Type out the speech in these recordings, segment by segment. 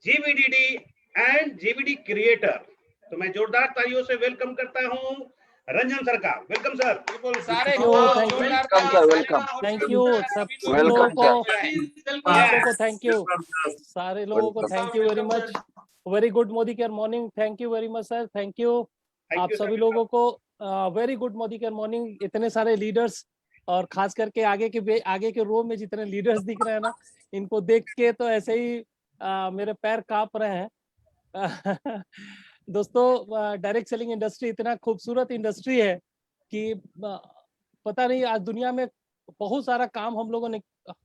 जीवीडीडी and GVD creator. तो मैं जोरदार तालियों से वेलकम करता हूं रंजन सर का। Welcome sir. सारे थैंक यू सब लोगों को थैंक यू, सारे लोगों को thank you very much. Very good Modi care morning. Thank you very much sir, thank you. आप सभी लोगों को very good Modi care morning. इतने सारे लीडर्स और खास करके आगे के रो में जितने लीडर्स दिख रहे हैं ना, इनको देख के तो ऐसे ही मेरे पैर कांप रहे हैं। दोस्तों, डायरेक्ट सेलिंग इंडस्ट्री इतना खूबसूरत इंडस्ट्री है कि पता नहीं, आज दुनिया में बहुत सारा काम हम लोगों ने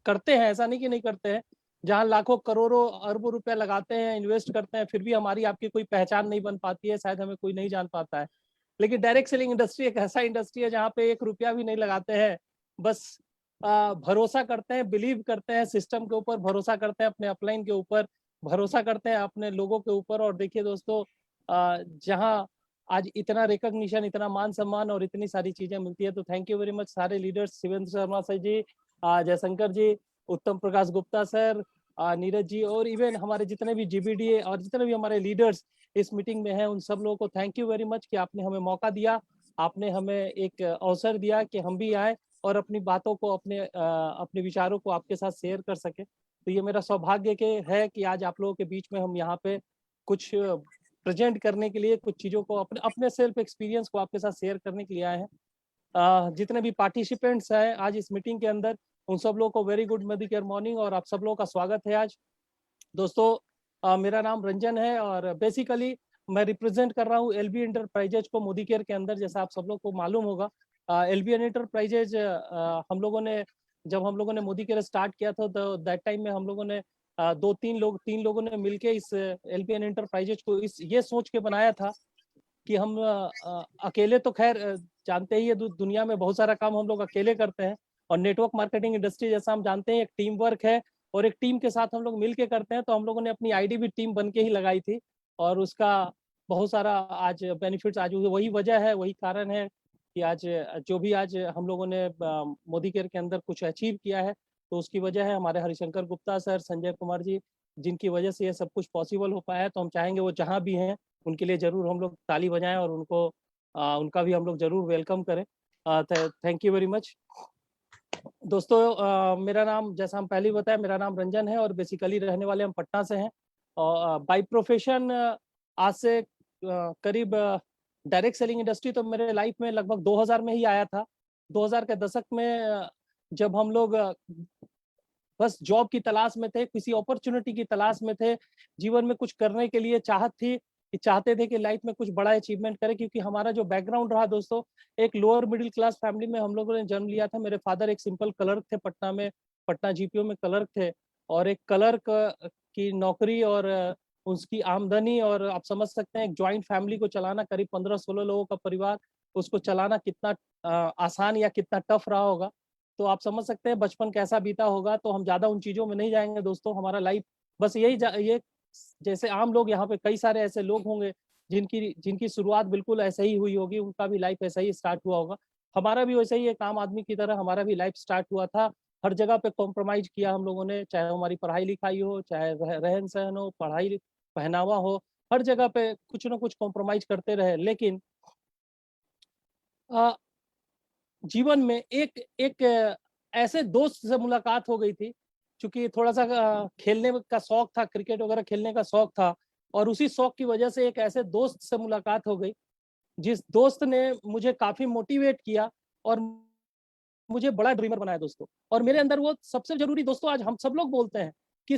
करते हैं, ऐसा नहीं कि नहीं करते हैं, जहां लाखों करोड़ों अरबों रुपया लगाते हैं, इन्वेस्ट करते हैं, फिर भी हमारी आपकी कोई पहचान नहीं बन पाती है, शायद हमें कोई नहीं जान पाता है। लेकिन डायरेक्ट सेलिंग इंडस्ट्री एक ऐसा इंडस्ट्री है जहाँ पे 1 रुपया भी नहीं लगाते हैं, बस भरोसा करते हैं, बिलीव करते हैं, सिस्टम के ऊपर भरोसा करते हैं, अपने अपलाइन के ऊपर भरोसा करते हैं, अपने लोगों के ऊपर। और देखिए दोस्तों, जहाँ आज इतना रिकॉग्निशन, इतना मान सम्मान और इतनी सारी चीजें मिलती है, तो थैंक यू वेरी मच सारे लीडर्स, शिवेंद्र शर्मा सर जी, जयशंकर जी, उत्तम प्रकाश गुप्ता सर, नीरज जी, और इवन हमारे जितने भी जीबीडीए और जितने भी हमारे लीडर्स इस मीटिंग में हैं, उन सब लोगों को थैंक यू वेरी मच कि आपने हमें मौका दिया, आपने हमें एक अवसर दिया कि हम भी आए और अपनी बातों को, अपने विचारों को आपके साथ शेयर कर सके। तो ये मेरा सौभाग्य के है कि आज आप लोगों के बीच में हम यहाँ पे कुछ प्रेजेंट करने के लिए, कुछ चीज़ों को अपने सेल्फ एक्सपीरियंस को आपके साथ शेयर करने के लिए आए हैं। जितने भी पार्टिसिपेंट्स हैं आज इस मीटिंग के अंदर, उन सब लोगों को very good Modi care morning और आप सब लोगों का स्वागत है आज। दोस्तों, मेरा नाम रंजन है और बेसिकली मैं रिप्रेजेंट कर रहा हूँ एलबी एंटरप्राइजेज को मोदी केयर के अंदर। जैसा आप सब लोग को मालूम होगा, एलबी एंटरप्राइजेज हम लोगों ने, जब हम लोगों ने मोदी केयर स्टार्ट किया था, तो दैट टाइम में हम लोगों ने तीन लोगों ने मिलके इस एलबीएन एंटरप्राइजेज को ये सोच के बनाया था कि हम अकेले तो खैर जानते ही है, दुनिया में बहुत सारा काम हम लोग अकेले करते हैं, और नेटवर्क मार्केटिंग इंडस्ट्री जैसा हम जानते हैं एक टीम वर्क है, और एक टीम के साथ हम लोग मिल के करते हैं। तो हम लोगों ने अपनी आईडी भी टीम बन के ही लगाई थी, और उसका बहुत सारा आज बेनिफिट्स, आज वही वजह है, वही कारण है कि आज जो भी आज हम लोगों ने मोदी केयर के अंदर कुछ अचीव किया है, तो उसकी वजह है हमारे हरिशंकर गुप्ता सर, संजय कुमार जी, जिनकी वजह से ये सब कुछ पॉसिबल हो पाया है। तो हम चाहेंगे वो जहाँ भी हैं उनके लिए जरूर हम लोग ताली बजाएं और उनका भी हम लोग जरूर वेलकम करें। Thank you very much. दोस्तों, मेरा नाम, जैसा हम पहले ही बताया, मेरा नाम रंजन है और बेसिकली रहने वाले हम पटना से हैं। और बाय प्रोफेशन आज से करीब डायरेक्ट सेलिंग इंडस्ट्री तो मेरे लाइफ में लगभग 2000 में ही आया था। 2000 के दशक में जब हम लोग बस जॉब की तलाश में थे, किसी अपॉर्चुनिटी की तलाश में थे, जीवन में कुछ करने के लिए चाहत थी कि चाहते थे कि लाइफ में कुछ बड़ा अचीवमेंट करें, क्योंकि हमारा जो बैकग्राउंड रहा दोस्तों, एक लोअर मिडिल क्लास फैमिली में हम लोगों ने जन्म लिया था। मेरे फादर एक सिंपल क्लर्क थे पटना में, पटना जीपीओ में क्लर्क थे, और एक क्लर्क की नौकरी और उसकी आमदनी, और आप समझ सकते हैं एक ज्वाइंट फैमिली को चलाना, करीब 15-16 लोगों का परिवार, उसको चलाना कितना आसान या कितना टफ रहा होगा। तो आप समझ सकते हैं बचपन कैसा बीता होगा। तो हम ज्यादा उन चीजों में नहीं जाएंगे दोस्तों। हमारा लाइफ बस ये, जैसे आम लोग यहाँ पे कई सारे ऐसे लोग होंगे जिनकी शुरुआत बिल्कुल ऐसे ही हुई होगी, उनका भी लाइफ ऐसा ही स्टार्ट हुआ होगा। हमारा भी वैसे ही एक आम आदमी की तरह हमारा भी लाइफ स्टार्ट हुआ था। हर जगह पे कॉम्प्रोमाइज किया हम लोगों ने, चाहे हमारी पढ़ाई लिखाई हो, चाहे रहन सहन हो, पढ़ाई पहनावा हो, हर जगह पे कुछ ना कुछ कॉम्प्रोमाइज करते रहे। लेकिन जीवन में एक ऐसे दोस्त से मुलाकात हो गई थी, क्योंकि थोड़ा सा खेलने का शौक था, क्रिकेट वगैरह खेलने का शौक था, और उसी शौक की वजह से एक ऐसे दोस्त से मुलाकात हो गई, जिस दोस्त ने मुझे काफी मोटिवेट किया और मुझे बड़ा ड्रीमर बनाया दोस्तों। और मेरे अंदर वो सबसे जरूरी दोस्तों, आज हम सब लोग बोलते हैं कि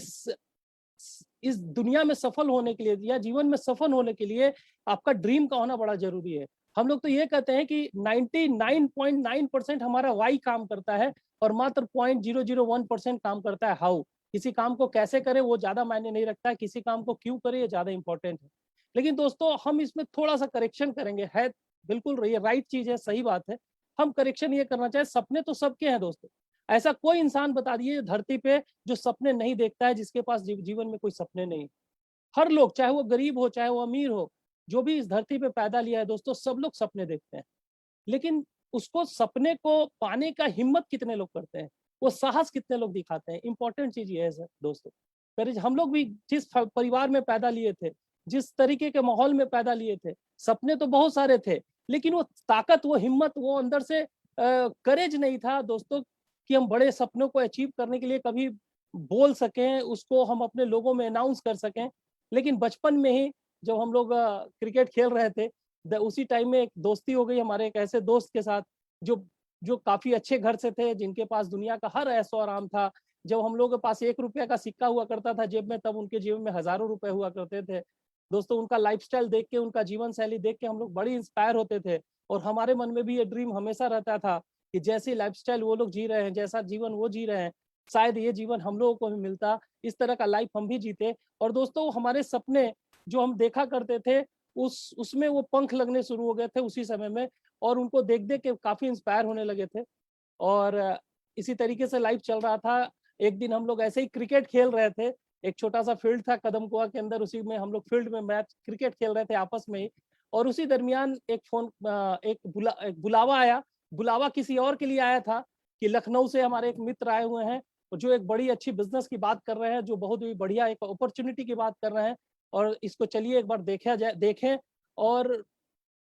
इस दुनिया में सफल होने के लिए या जीवन में सफल होने के लिए आपका ड्रीम का होना बड़ा जरूरी है। हम लोग तो ये कहते हैं कि 99.9% हमारा वाई काम करता है, और मात्र 0.001% काम करता है हाउ। किसी काम को कैसे करें वो ज्यादा मायने नहीं रखता है, किसी काम को क्यों करें ये ज्यादा इंपॉर्टेंट है। लेकिन दोस्तों, हम इसमें थोड़ा सा करेक्शन करेंगे, है बिल्कुल रही है, राइट चीज है, सही बात है। हम करेक्शन ये करना चाहे, सपने तो सबके हैं दोस्तों। ऐसा कोई इंसान बता दिए धरती पे जो सपने नहीं देखता है, जिसके पास जीवन में कोई सपने नहीं। हर लोग, चाहे वो गरीब हो चाहे वो अमीर हो, जो भी इस धरती पे पैदा लिया है दोस्तों, सब लोग सपने देखते हैं। लेकिन उसको, सपने को पाने का हिम्मत कितने लोग करते हैं, वो साहस कितने लोग दिखाते हैं, इंपॉर्टेंट चीज ये है सर दोस्तों। करेज, हम लोग भी जिस परिवार में पैदा लिए थे, जिस तरीके के माहौल में पैदा लिए थे, सपने तो बहुत सारे थे, लेकिन वो ताकत, वो हिम्मत, वो अंदर से करेज नहीं था दोस्तों कि हम बड़े सपनों को अचीव करने के लिए कभी बोल सकें, उसको हम अपने लोगों में अनाउंस कर सकें। लेकिन बचपन में ही जब हम लोग क्रिकेट खेल रहे थे, उसी टाइम में एक दोस्ती हो गई हमारे एक ऐसे दोस्त के साथ जो जो काफी अच्छे घर से थे, जिनके पास दुनिया का हर ऐशो आराम था। जब हम लोगों के पास 1 रुपया का सिक्का हुआ करता था जेब में, तब उनके जेब में हजारों रुपए हुआ करते थे। दोस्तों, उनका लाइफस्टाइल देख के, उनका जीवन शैली देख के हम लोग बड़ी इंस्पायर होते थे, और हमारे मन में भी ये ड्रीम हमेशा रहता था कि जैसी लाइफस्टाइल वो लोग जी रहे हैं, जैसा जीवन वो जी रहे हैं, शायद ये जीवन हम लोगों को भी मिलता, इस तरह का लाइफ हम भी जीते। और दोस्तों, हमारे सपने जो हम देखा करते थे, उसमें वो पंख लगने शुरू हो गए थे उसी समय में, और उनको देख देख के काफी इंस्पायर होने लगे थे। और इसी तरीके से लाइफ चल रहा था। एक दिन हम लोग ऐसे ही क्रिकेट खेल रहे थे, एक छोटा सा फील्ड था कदम कुआ के अंदर, उसी में हम लोग फील्ड में मैच क्रिकेट खेल रहे थे आपस में ही। और उसी दरमियान एक बुलावा आया। बुलावा किसी और के लिए आया था कि लखनऊ से हमारे एक मित्र आए हुए हैं, जो एक बड़ी अच्छी बिजनेस की बात कर रहे हैं, जो बहुत ही बढ़िया एक अपॉर्चुनिटी की बात कर रहे हैं, और इसको चलिए एक बार देखा जाए, देखें। और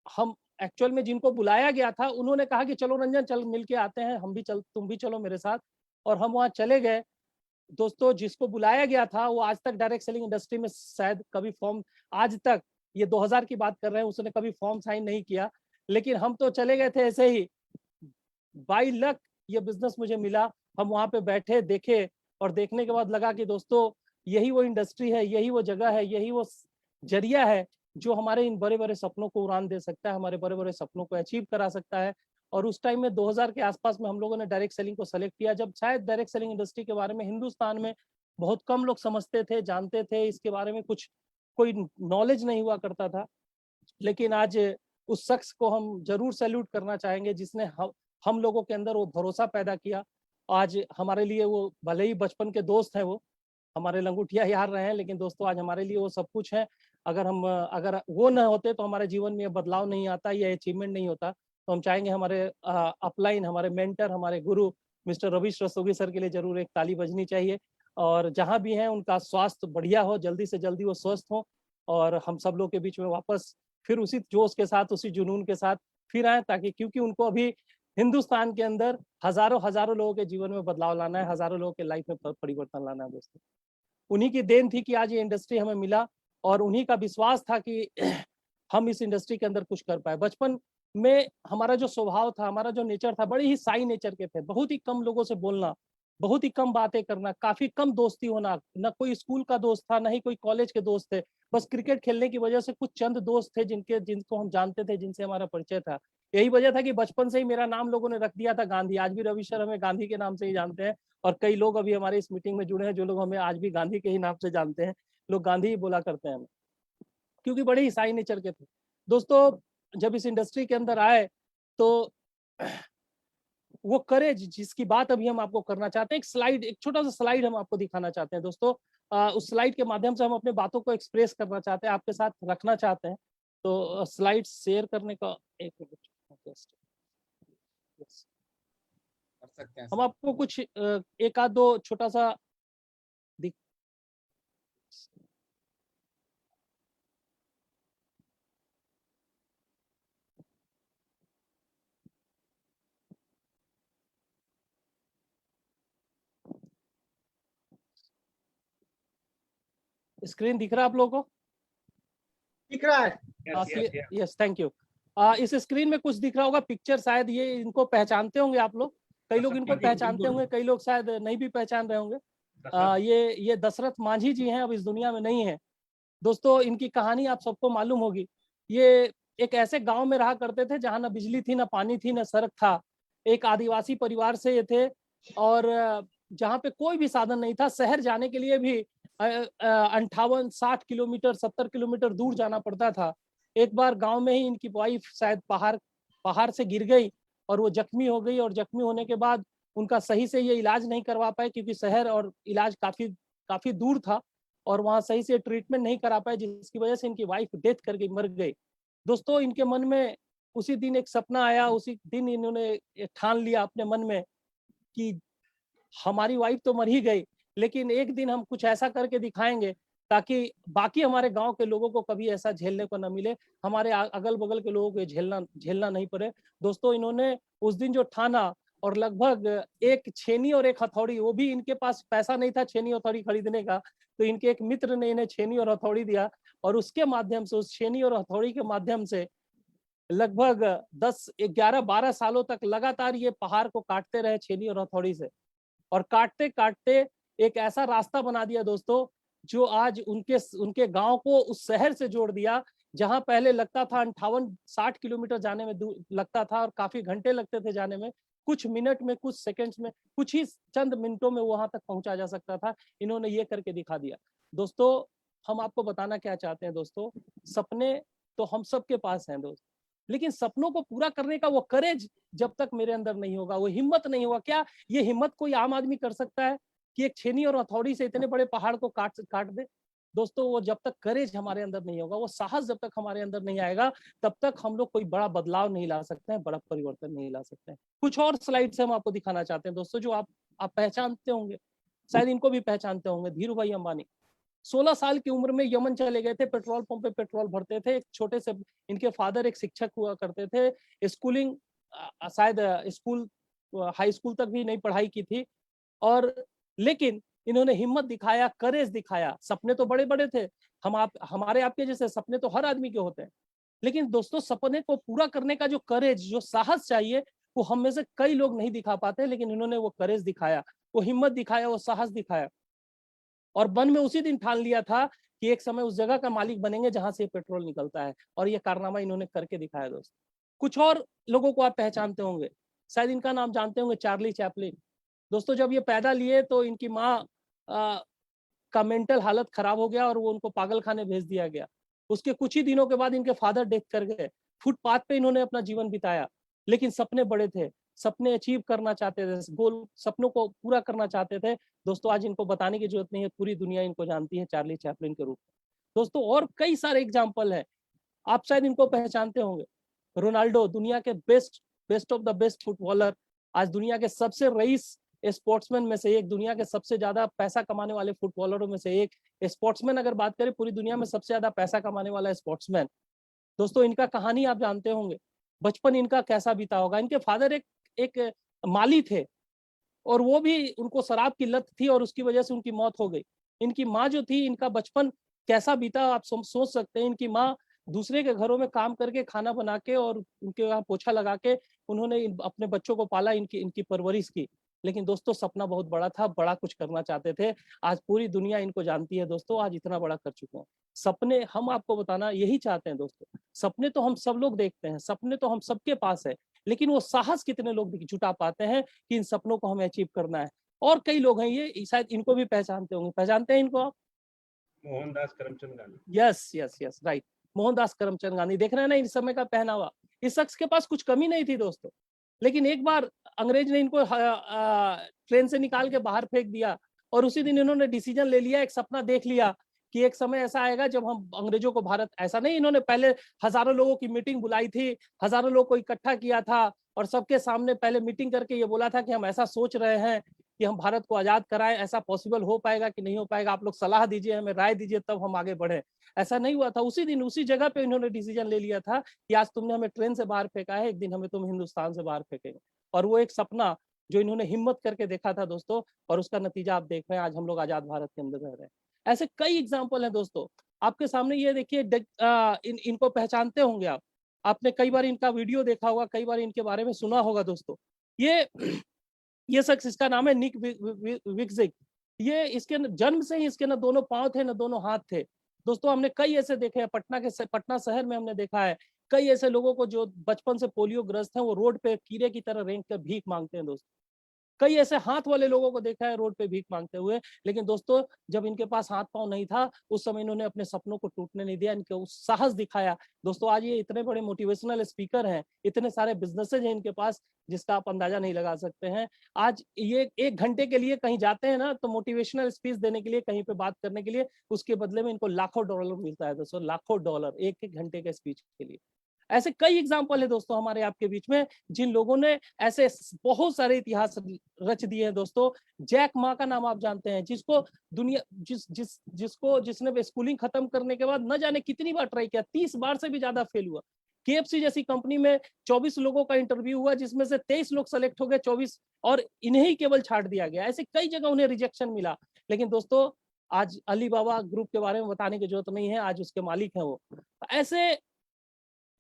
हम एक्चुअल में जिनको बुलाया गया था, उन्होंने कहा कि चलो रंजन, चल मिल के आते हैं, हम भी चल, तुम भी चलो मेरे साथ। और हम वहाँ चले गए। दोस्तों, जिसको बुलाया गया था वो आज तक डायरेक्ट सेलिंग इंडस्ट्री में शायद कभी फॉर्म, आज तक, ये 2000 की बात कर रहे हैं, उसने कभी फॉर्म साइन नहीं किया। लेकिन हम तो चले गए थे ऐसे ही, बाई लक ये बिजनेस मुझे मिला। हम वहाँ पे बैठे, देखे, और देखने के बाद लगा कि दोस्तों, यही वो इंडस्ट्री है, यही वो जगह है, यही वो जरिया है जो हमारे इन बड़े बड़े सपनों को उड़ान दे सकता है, हमारे बड़े बड़े सपनों को अचीव करा सकता है। और उस टाइम में 2000 के आसपास में हम लोगों ने डायरेक्ट सेलिंग को सेलेक्ट किया, जब शायद डायरेक्ट सेलिंग इंडस्ट्री के बारे में हिंदुस्तान में बहुत कम लोग समझते थे, जानते थे, इसके बारे में कुछ कोई नॉलेज नहीं हुआ करता था। लेकिन आज उस शख्स को हम जरूर सैल्यूट करना चाहेंगे जिसने हम लोगों के अंदर वो भरोसा पैदा किया। आज हमारे लिए वो, भले ही बचपन के दोस्त हैं, वो हमारे लंगोटिया यार रहे हैं, लेकिन दोस्तों आज हमारे लिए वो सब कुछ है। अगर वो न होते तो हमारे जीवन में ये बदलाव नहीं आता, ये अचीवमेंट नहीं होता। तो हम चाहेंगे हमारे अपलाइन, हमारे मेंटर, हमारे गुरु मिस्टर रवीश रस्तोगी सर के लिए जरूर एक ताली बजनी चाहिए। और जहाँ भी हैं उनका स्वास्थ्य बढ़िया हो, जल्दी से जल्दी वो स्वस्थ हो, और हम सब लोग के बीच में वापस फिर उसी जोश के साथ, उसी जुनून के साथ फिर आए, ताकि, क्योंकि उनको अभी हिंदुस्तान के अंदर हजारों हजारों लोगों के जीवन में बदलाव लाना है, हजारों लोगों के लाइफ में परिवर्तन लाना है दोस्तों। उन्हीं की देन थी कि आज ये इंडस्ट्री हमें मिला, और उन्हीं का विश्वास था कि हम इस इंडस्ट्री के अंदर कुछ कर पाए। बचपन में हमारा जो स्वभाव था, हमारा जो नेचर था, बड़े ही साई नेचर के थे, बहुत ही कम लोगों से बोलना, बहुत ही कम बातें करना, काफी कम दोस्ती होना, न कोई स्कूल का दोस्त था, न ही कोई कॉलेज के दोस्त थे। बस क्रिकेट खेलने की वजह से कुछ चंद दोस्त थे जिनको हम जानते थे, जिनसे हमारा परिचय था। यही वजह था कि बचपन से ही मेरा नाम लोगों ने रख दिया था गांधी। आज भी रवि सर हमें गांधी के नाम से ही जानते हैं, और कई लोग अभी हमारे इस मीटिंग में जुड़े हैं जो लोग हमें आज भी गांधी के ही नाम से जानते हैं। लोग गांधी ही बोला करते हैं हमें, क्योंकि बड़े ही साई नेचर के थे। दोस्तों, जब इस इंडस्ट्री के अंदर आए तो वो करेज जिसकी बात अभी हम आपको करना चाहते हैं, एक छोटा सा स्लाइड हम आपको दिखाना चाहते हैं दोस्तों। उस स्लाइड के माध्यम से हम अपने बातों को एक्सप्रेस करना चाहते हैं, आपके साथ रखना चाहते हैं। तो स्लाइड शेयर करने का एक मिनट कर सकते हैं। हम आपको कुछ एक आध दो छोटा सा स्क्रीन दिख रहा है आप लोगों को? दिख रहा है। Yes, thank you. इस स्क्रीन में कुछ दिख रहा होगा पिक्चर, शायद ये इनको पहचानते होंगे आप लोग, कई लोग इनको पहचानते होंगे, कई लोग शायद नहीं भी पहचान रहे होंगे। ये दशरथ मांझी जी हैं, अब इस दुनिया में नहीं है। दोस्तों, इनकी कहानी आप सबको मालूम होगी। ये एक ऐसे गांव में रहा करते थे जहां ना बिजली थी, ना पानी थी, ना सड़क था। एक आदिवासी परिवार से ये थे, और जहाँ पे कोई भी साधन नहीं था। शहर जाने के लिए भी 58-60 किलोमीटर, 70 किलोमीटर दूर जाना पड़ता था। एक बार गांव में ही इनकी वाइफ शायद पहाड़ से गिर गई, और वो जख्मी हो गई, और जख्मी होने के बाद उनका सही से ये इलाज नहीं करवा पाए, क्योंकि शहर और इलाज काफी दूर था, और वहाँ सही से ट्रीटमेंट नहीं करा पाए, जिसकी वजह से इनकी वाइफ डेथ कर गई, मर गई। दोस्तों, इनके मन में उसी दिन एक सपना आया, उसी दिन इन्होंने ठान लिया अपने मन में कि हमारी वाइफ तो मर ही गई, लेकिन एक दिन हम कुछ ऐसा करके दिखाएंगे ताकि बाकी हमारे गांव के लोगों को कभी ऐसा झेलने को न मिले, हमारे अगल बगल के लोगों को ये झेलना नहीं पड़े। दोस्तों इन्होंने उस दिन जो ठाना, और लगभग एक छेनी और एक हथौड़ी, वो भी इनके पास पैसा नहीं था छेनी हथौड़ी खरीदने का, तो इनके एक मित्र ने इन्हें छेनी और हथौड़ी दिया, और उसके माध्यम से, उस छेनी और हथौड़ी के माध्यम से लगभग 10, 11, 12 सालों तक लगातार ये पहाड़ को काटते रहे छेनी और हथौड़ी से, और काटते काटते एक ऐसा रास्ता बना दिया दोस्तों, जो आज उनके गांव को उस शहर से जोड़ दिया, जहां पहले लगता था 58-60 किलोमीटर जाने में लगता था, और काफी घंटे लगते थे जाने में, कुछ मिनट में, कुछ सेकंड्स में, कुछ ही चंद मिनटों में वहां तक पहुंचा जा सकता था। इन्होंने ये करके दिखा दिया। दोस्तों हम आपको बताना क्या चाहते हैं दोस्तों, सपने तो हम सबके पास हैं दोस्त, लेकिन सपनों को पूरा करने का वो करेज जब तक मेरे अंदर नहीं होगा, वो हिम्मत नहीं होगा। क्या ये हिम्मत कोई आम आदमी कर सकता है कि एक छेनी और हथौड़ी से इतने बड़े पहाड़ को काट दे? दोस्तों वो जब तक करेज हमारे अंदर नहीं होगा, वो साहस जब तक हमारे अंदर नहीं आएगा, तब तक हम लोग कोई बड़ा बदलाव नहीं ला सकते हैं, बड़ा परिवर्तन नहीं ला सकते हैं। कुछ और स्लाइड से हम आपको दिखाना चाहते हैं दोस्तों, जो आप पहचानते होंगे, शायद इनको भी पहचानते होंगे। धीरू भाई अंबानी 16 साल की उम्र में यमन चले गए थे, पेट्रोल पंप पे पेट्रोल भरते थे। एक छोटे से, इनके फादर एक शिक्षक हुआ करते थे, स्कूलिंग शायद स्कूल, हाई स्कूल तक भी नहीं पढ़ाई की थी, और लेकिन इन्होंने हिम्मत दिखाया, करेज दिखाया। सपने तो बड़े बड़े थे, हमारे आपके जैसे सपने तो हर आदमी के होते हैं, लेकिन दोस्तों सपने को पूरा करने का जो करेज, जो साहस चाहिए, वो हम में से कई लोग नहीं दिखा पाते, लेकिन इन्होंने वो करेज दिखाया, वो हिम्मत दिखाया, वो साहस दिखाया, और मन में उसी दिन ठान लिया था कि एक समय उस जगह का मालिक बनेंगे जहां से पेट्रोल निकलता है, और ये कारनामा इन्होंने करके दिखाया दोस्त। कुछ और लोगों को आप पहचानते होंगे, शायद इनका नाम जानते होंगे, चार्ली चैपलिन। दोस्तों जब ये पैदा लिए तो इनकी माँ का मेंटल हालत खराब हो गया, और वो उनको पागल खाने भेज दिया गया। उसके कुछ ही दिनों के बाद इनके फादर डेथ कर गए। फुटपाथ पे इन्होंने अपना जीवन बिताया, लेकिन सपने बड़े थे, सपने अचीव करना चाहते थे, गोल, सपनों को पूरा करना चाहते थे। दोस्तों आज इनको बताने की जरूरत नहीं है, पूरी दुनिया इनको जानती है चार्ली चैपलिन के रूप में। दोस्तों और कई सारे एग्जाम्पल है, आप शायद इनको पहचानते होंगे। रोनाल्डो, दुनिया के best of the best footballer, आज दुनिया के सबसे रईस स्पोर्ट्समैन में से एक, दुनिया के सबसे ज्यादा पैसा कमाने वाले फुटबॉलरों में से एक। स्पोर्ट्समैन अगर बात करें, पूरी दुनिया में सबसे ज्यादा पैसा कमाने वाला स्पोर्ट्समैन। दोस्तों इनका कहानी आप जानते होंगे, बचपन इनका कैसा बीता होगा। इनके फादर एक माली थे, और वो भी, उनको शराब की लत थी, और उसकी वजह से उनकी मौत हो गई। इनकी माँ जो थी, इनका बचपन कैसा बीता आप सोच सकते हैं। इनकी माँ दूसरे के घरों में काम करके, खाना बना के, और उनके वहां पोछा लगा के उन्होंने अपने बच्चों को पाला, इनकी परवरिश की। लेकिन दोस्तों सपना बहुत बड़ा था, बड़ा कुछ करना चाहते थे। आज पूरी दुनिया इनको जानती है दोस्तों, आज इतना बड़ा कर चुके हैं। सपने हम आपको बताना यही चाहते हैं दोस्तों, सपने तो हम सब लोग देखते हैं, सपने तो हम सबके पास है, लेकिन वो साहस कितने लोग जुटा पाते हैं कि इन सपनों को हमें अचीव करना है। और कई लोग हैं, ये शायद इनको भी पहचानते होंगे, पहचानते हैं इनको आप? Mohandas Karamchand Gandhi. Yes yes yes, right, Mohandas Karamchand Gandhi. देख रहे हैं ना इस समय का पहनावा, इस शख्स के पास कुछ कमी नहीं थी दोस्तों, लेकिन एक बार अंग्रेज ने इनको ट्रेन से निकाल के बाहर फेंक दिया, और उसी दिन इन्होंने डिसीजन ले लिया, एक सपना देख लिया कि एक समय ऐसा आएगा जब हम अंग्रेजों को भारत, ऐसा नहीं, इन्होंने पहले हजारों लोगों की मीटिंग बुलाई थी, हजारों लोग को इकट्ठा किया था, और सबके सामने पहले मीटिंग करके ये बोला था कि हम ऐसा सोच रहे हैं कि हम भारत को आजाद कराएं, ऐसा पॉसिबल हो पाएगा कि नहीं हो पाएगा, आप लोग सलाह दीजिए, हमें राय दीजिए, तब हम आगे बढ़े। ऐसा नहीं हुआ था, उसी दिन उसी जगह पे इन्होंने डिसीजन ले लिया था कि आज तुमने हमें ट्रेन से बाहर फेंका है, एक दिन हमें तुम हिंदुस्तान से बाहर फेंकेंगे। और वो एक सपना जो इन्होंने हिम्मत करके देखा था दोस्तों, और उसका नतीजा आप देख रहे हैं, आज हम लोग आजाद भारत के अंदर रह रहे हैं। ऐसे कई एग्जाम्पल हैं दोस्तों आपके सामने। ये देखिए, इनको पहचानते होंगे आप, आपने कई बार इनका वीडियो देखा होगा, कई बार इनके बारे में सुना होगा दोस्तों। ये शख्स, इसका नाम है निक विक्जिक। ये इसके जन्म से ही इसके न दोनों पांव थे, न दोनों हाथ थे दोस्तों। हमने कई ऐसे देखे हैं, पटना शहर में हमने देखा है कई ऐसे लोगों को जो बचपन से पोलियो ग्रस्त हैं, वो रोड पे कीड़े की तरह रेंग कर भीख मांगते हैं दोस्तों। कई ऐसे हाथ वाले लोगों को देखा है रोड पे भीख मांगते हुए, लेकिन दोस्तों जब इनके पास हाथ पांव नहीं था, उस समय इन्होंने अपने सपनों को टूटने नहीं दिया, इनके उस साहस दिखाया। दोस्तों आज ये इतने बड़े मोटिवेशनल स्पीकर हैं, इतने सारे बिजनेसेज हैं इनके पास, जिसका आप अंदाजा नहीं लगा सकते हैं। आज ये 1 घंटे के लिए कहीं जाते हैं ना, तो मोटिवेशनल स्पीच देने के लिए, कहीं पे बात करने के लिए, उसके बदले में इनको लाखों डॉलर मिलता है दोस्तों, लाखों डॉलर 1-1 घंटे के स्पीच के लिए। ऐसे कई एग्जाम्पल है दोस्तों हमारे आपके बीच में, जिन लोगों ने ऐसे बहुत सारे इतिहास रच दिए हैं दोस्तों। जैक मा का नाम आप जानते हैं, जिसको दुनिया जिसको जिसने स्कूलिंग खत्म करने के बाद न जाने कितनी बार ट्राई किया, 30 बार से भी ज्यादा फेल हुआ। KFC जैसी कंपनी में 24 लोगों का इंटरव्यू हुआ, जिसमें से 23 लोग सेलेक्ट हो गए, 24 और इन्हें ही केवल छाट दिया गया। ऐसे कई जगह उन्हें रिजेक्शन मिला। लेकिन दोस्तों आज अलीबाबा ग्रुप के बारे में बताने की जरूरत नहीं है, आज उसके मालिक हैं वो। ऐसे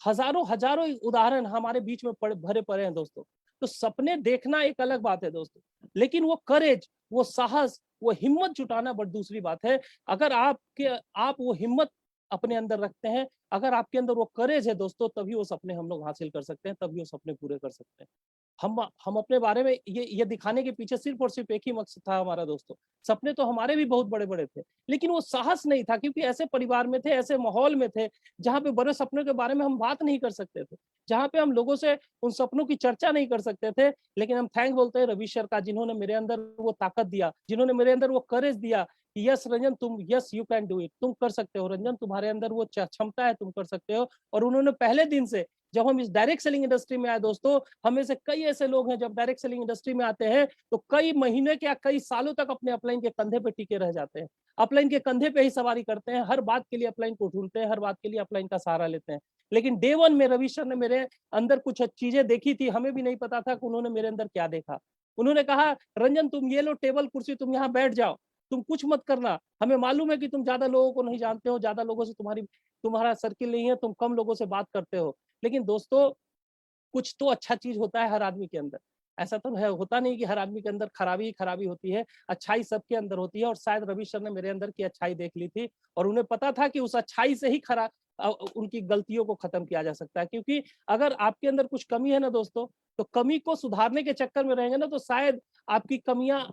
हजारों हजारों उदाहरण हमारे बीच में भरे पड़े हैं दोस्तों। तो सपने देखना एक अलग बात है दोस्तों, लेकिन वो करेज, वो साहस, वो हिम्मत जुटाना बड़ी दूसरी बात है। अगर आप वो हिम्मत अपने अंदर रखते हैं, अगर आपके अंदर वो करेज है दोस्तों, तभी वो सपने हम लोग हासिल कर सकते हैं, तभी वो सपने पूरे कर सकते हैं। हम अपने बारे में ये दिखाने के पीछे सिर्फ और सिर्फ एक ही मकसद था हमारा दोस्तों। सपने तो हमारे भी बहुत बड़े बड़े थे, लेकिन वो साहस नहीं था, क्योंकि ऐसे परिवार में थे, ऐसे माहौल में थे जहाँ पे बड़े सपनों के बारे में हम बात नहीं कर सकते थे, जहाँ पे हम लोगों से उन सपनों की चर्चा नहीं कर सकते थे। लेकिन हम थैंक बोलते हैं रवि सर का, जिन्होंने मेरे अंदर वो ताकत दिया, जिन्होंने मेरे अंदर वो करेज दिया। यस रंजन, तुम yes you can do it, तुम कर सकते हो रंजन, तुम्हारे अंदर वो क्षमता है, तुम कर सकते हो। और उन्होंने पहले दिन से, जब हम इस डायरेक्ट सेलिंग इंडस्ट्री में आए दोस्तों, हमें से कई ऐसे लोग हैं जब डायरेक्ट सेलिंग इंडस्ट्री में आते हैं तो कई महीने के या कई सालों तक अपने अपलाइन के कंधे पे टिके रह जाते हैं, अपलाइन के कंधे पे ही सवारी करते हैं, हर बात के लिए अपलाइन को ढूंढते हैं, हर बात के लिए अपलाइन का सहारा लेते हैं। लेकिन डे वन में रवि सर ने मेरे अंदर कुछ चीजें देखी थी, हमें भी नहीं पता था कि उन्होंने मेरे अंदर क्या देखा। उन्होंने कहा रंजन तुम ये लो टेबल कुर्सी, तुम यहाँ बैठ जाओ, तुम कुछ मत करना, हमें मालूम है कि तुम ज्यादा लोगों को नहीं जानते हो, ज्यादा लोगों से तुम्हारा सर्किल नहीं है, तुम कम लोगों से बात करते हो। लेकिन दोस्तों कुछ तो अच्छा चीज होता है हर आदमी के अंदर, ऐसा तो है होता नहीं कि हर आदमी के अंदर खराबी ही खराबी होती है, अच्छाई सबके अंदर होती है। और शायद रवि सर ने मेरे अंदर की अच्छाई देख ली थी, और उन्हें पता था कि उस अच्छाई से ही उनकी गलतियों को खत्म किया जा सकता है। क्योंकि अगर आपके अंदर कुछ कमी है ना दोस्तों, तो कमी को सुधारने के चक्कर में रहेंगे ना, तो शायद आपकी कमियां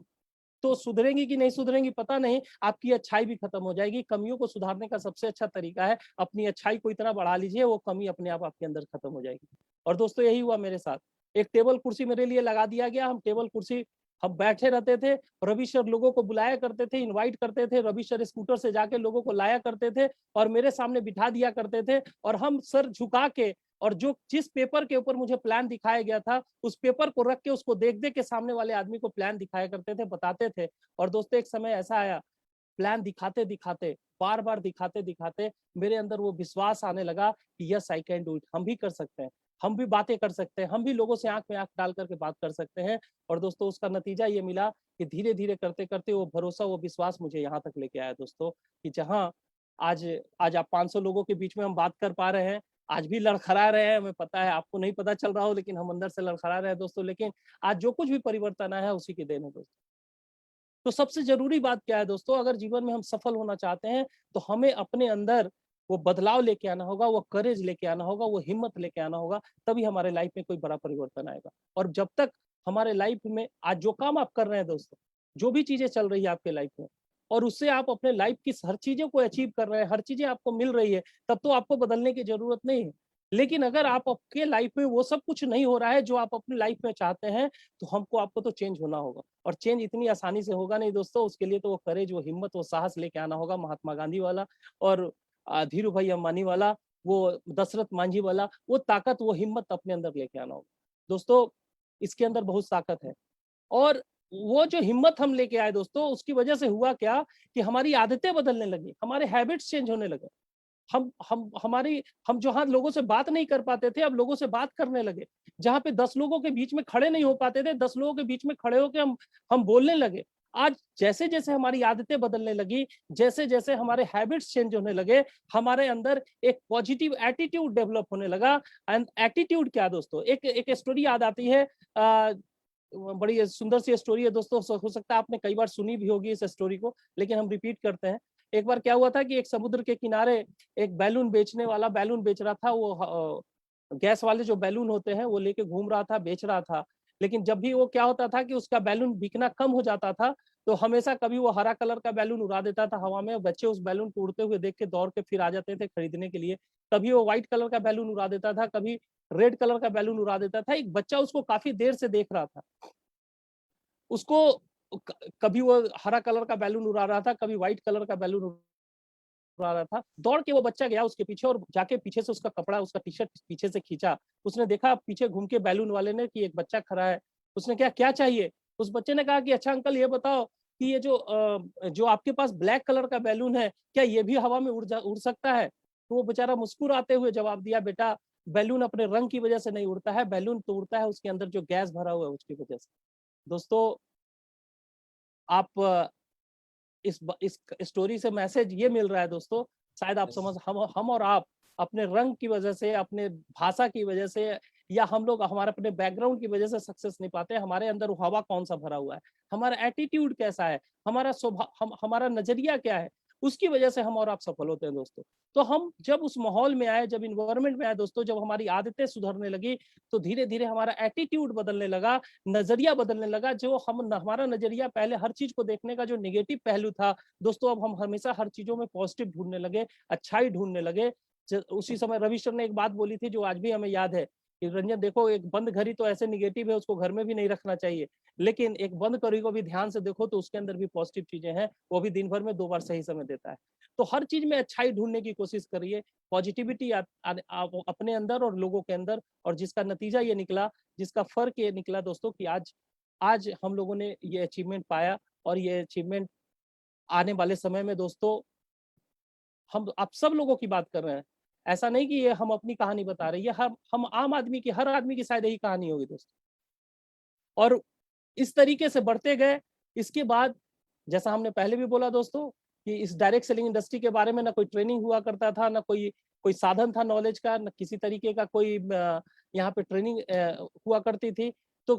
तो सुधरेंगी कि नहीं सुधरेंगी पता नहीं, आपकी अच्छाई भी खत्म हो जाएगी। कमियों को सुधारने का सबसे अच्छा तरीका है अपनी अच्छाई को इतना बढ़ा लीजिए, वो कमी अपने आप आपके अंदर खत्म हो जाएगी। और दोस्तों यही हुआ मेरे साथ। एक टेबल कुर्सी मेरे लिए लगा दिया गया, हम टेबल कुर्सी हम बैठे रहते थे, रवि सर लोगों को बुलाया करते थे, इनवाइट करते थे, रवि सर स्कूटर से जाके लोगों को लाया करते थे और मेरे सामने बिठा दिया करते थे, और हम सर झुका के, और जिस पेपर के ऊपर मुझे प्लान दिखाया गया था उस पेपर को रख के उसको देख देख के सामने वाले आदमी को प्लान दिखाया करते थे, बताते थे। और दोस्तों एक समय ऐसा आया, प्लान दिखाते दिखाते, बार बार दिखाते दिखाते मेरे अंदर वो विश्वास आने लगा कि yes I can do it, हम भी कर सकते हैं, हम भी बातें कर सकते हैं, हम भी लोगों से आंख में आंख डाल करके बात कर सकते हैं। और दोस्तों उसका नतीजा ये मिला कि धीरे धीरे करते करते वो भरोसा, वो विश्वास मुझे यहाँ तक लेके आया दोस्तों, कि जहाँ आज आज आप 500 लोगों के बीच में हम बात कर पा रहे हैं, आज भी लड़खड़ा रहे हैं, हमें पता है आपको नहीं पता चल रहा हो, लेकिन हम अंदर से लड़खड़ा रहे हैं दोस्तों। लेकिन आज जो कुछ भी परिवर्तन आया है उसी की देन है दोस्तों। तो सबसे जरूरी बात क्या है दोस्तों, अगर जीवन में हम सफल होना चाहते हैं तो हमें अपने अंदर वो बदलाव लेके आना होगा, वो करेज लेके आना होगा, वो हिम्मत लेके आना होगा, तभी हमारे लाइफ में कोई बड़ा परिवर्तन आएगा। और जब तक हमारे लाइफ में आज जो काम आप कर रहे हैं दोस्तों, जो भी चीजें चल रही है आपके लाइफ में, और उससे आप अपने लाइफ की हर चीजों को अचीव कर रहे हैं, हर चीजें आपको मिल रही है, तब तो आपको बदलने की जरूरत नहीं है। लेकिन अगर आप आपके लाइफ में वो सब कुछ नहीं हो रहा है जो आप अपनी लाइफ में चाहते हैं, तो आपको तो चेंज होना होगा। और चेंज इतनी आसानी से होगा नहीं दोस्तों, उसके लिए तो वो करेज, वो हिम्मत, वो साहस लेके आना होगा, महात्मा गांधी वाला और धीरू भाई अंबानी वाला, वो दशरथ मांझी वाला, वो ताकत, वो हिम्मत अपने अंदर लेके आना होगा दोस्तों। इसके अंदर बहुत ताकत है। और वो जो हिम्मत हम लेके आए दोस्तों, उसकी वजह से हुआ क्या कि हमारी आदतें बदलने लगी, हमारे हैबिट्स चेंज होने लगे। हम जहाँ लोगों से बात नहीं कर पाते थे, अब लोगों से बात करने लगे। जहाँ पे 10 लोगों के बीच में खड़े नहीं हो पाते थे, 10 लोगों के बीच में खड़े होकर हम बोलने लगे। आज जैसे जैसे हमारी आदतें बदलने लगी, जैसे जैसे हमारे हैबिट्स चेंज होने लगे, हमारे अंदर एक पॉजिटिव एटीट्यूड डेवलप होने लगा। एंड एटीट्यूड क्या दोस्तों, एक स्टोरी याद आती है, बड़ी सुंदर सी स्टोरी है दोस्तों, हो सकता है आपने कई बार सुनी भी होगी इस स्टोरी को, लेकिन हम रिपीट करते हैं। एक बार क्या हुआ था कि एक समुद्र के किनारे एक बैलून बेचने वाला बैलून बेच रहा था, वो गैस वाले जो बैलून होते हैं वो लेके घूम रहा था, बेच रहा था। लेकिन जब भी वो क्या होता था कि उसका बैलून बिकना कम हो जाता था, तो हमेशा कभी वो हरा कलर का बैलून उड़ा देता था हवा में, बच्चे उस बैलून को उड़ते हुए देख के दौड़ के फिर आ जाते थे खरीदने के लिए। कभी वो व्हाइट कलर का बैलून उड़ा देता था, कभी रेड कलर का बैलून उड़ा देता था। एक बच्चा उसको काफी देर से देख रहा था, उसको कभी वो हरा कलर का बैलून उड़ा रहा था, कभी व्हाइट कलर का बैलून मुस्कुरा रहा था, दौड़ के वो बच्चा गया उसके पीछे और जाके पीछे से उसका कपड़ा, उसका टी शर्ट पीछे से खींचा। उसने देखा पीछे घूम के बैलून वाले ने कि एक बच्चा खड़ा है। उसने क्या क्या चाहिए? उस बच्चे ने कहा कि अच्छा अंकल ये बताओ कि ये जो आपके पास ब्लैक कलर का बैलून है, क्या ये भी हवा में उड़ सकता है? तो वो बेचारा मुस्कुराते हुए जवाब दिया, बेटा बैलून अपने रंग की वजह से नहीं उड़ता है, बैलून तो उड़ता है उसके अंदर जो गैस भरा हुआ है उसकी वजह से। दोस्तों, आप इस स्टोरी से मैसेज ये मिल रहा है दोस्तों, शायद आप समझ, हम और आप अपने रंग की वजह से, अपने भाषा की वजह से, या हम लोग हमारे अपने बैकग्राउंड की वजह से सक्सेस नहीं पाते। हमारे अंदर हवा कौन सा भरा हुआ है, हमारा एटीट्यूड कैसा है, हमारा स्वभाव, हमारा नजरिया क्या है, उसकी वजह से हम और आप सफल होते हैं दोस्तों। तो हम जब उस माहौल में आए, जब इन्वायरमेंट में आए दोस्तों, जब हमारी आदतें सुधरने लगी, तो धीरे धीरे हमारा एटीट्यूड बदलने लगा, नजरिया बदलने लगा। जो हमारा नजरिया पहले हर चीज को देखने का जो नेगेटिव पहलू था दोस्तों, अब हम हमेशा हर चीजों में पॉजिटिव ढूंढने लगे, अच्छाई ढूंढने लगे। उसी समय रवि सर ने एक बात बोली थी जो आज भी हमें याद है कि रंजन देखो, एक बंद घड़ी तो ऐसे निगेटिव है, उसको घर में भी नहीं रखना चाहिए, लेकिन एक बंद घड़ी को भी ध्यान से देखो तो उसके अंदर भी पॉजिटिव चीजें हैं, वो भी दिन भर में 2 बार सही समय देता है। तो हर चीज में अच्छाई ढूंढने की कोशिश करिए, पॉजिटिविटी अपने अंदर और लोगों के अंदर, और जिसका नतीजा ये निकला, जिसका फर्क ये निकला दोस्तों कि आज हम लोगों ने ये अचीवमेंट पाया, और ये अचीवमेंट आने वाले समय में दोस्तों हम आप सब लोगों की बात कर रहे हैं। ऐसा नहीं कि ये हम अपनी कहानी बता रहे हैं, ये हम आम आदमी की, हर आदमी की शायद यही कहानी होगी दोस्तों। और इस तरीके से बढ़ते गए। इसके बाद जैसा हमने पहले भी बोला दोस्तों कि इस डायरेक्ट सेलिंग इंडस्ट्री के बारे में ना कोई ट्रेनिंग हुआ करता था, ना कोई साधन था नॉलेज का, ना किसी तरीके का कोई यहाँ पे ट्रेनिंग हुआ करती थी। तो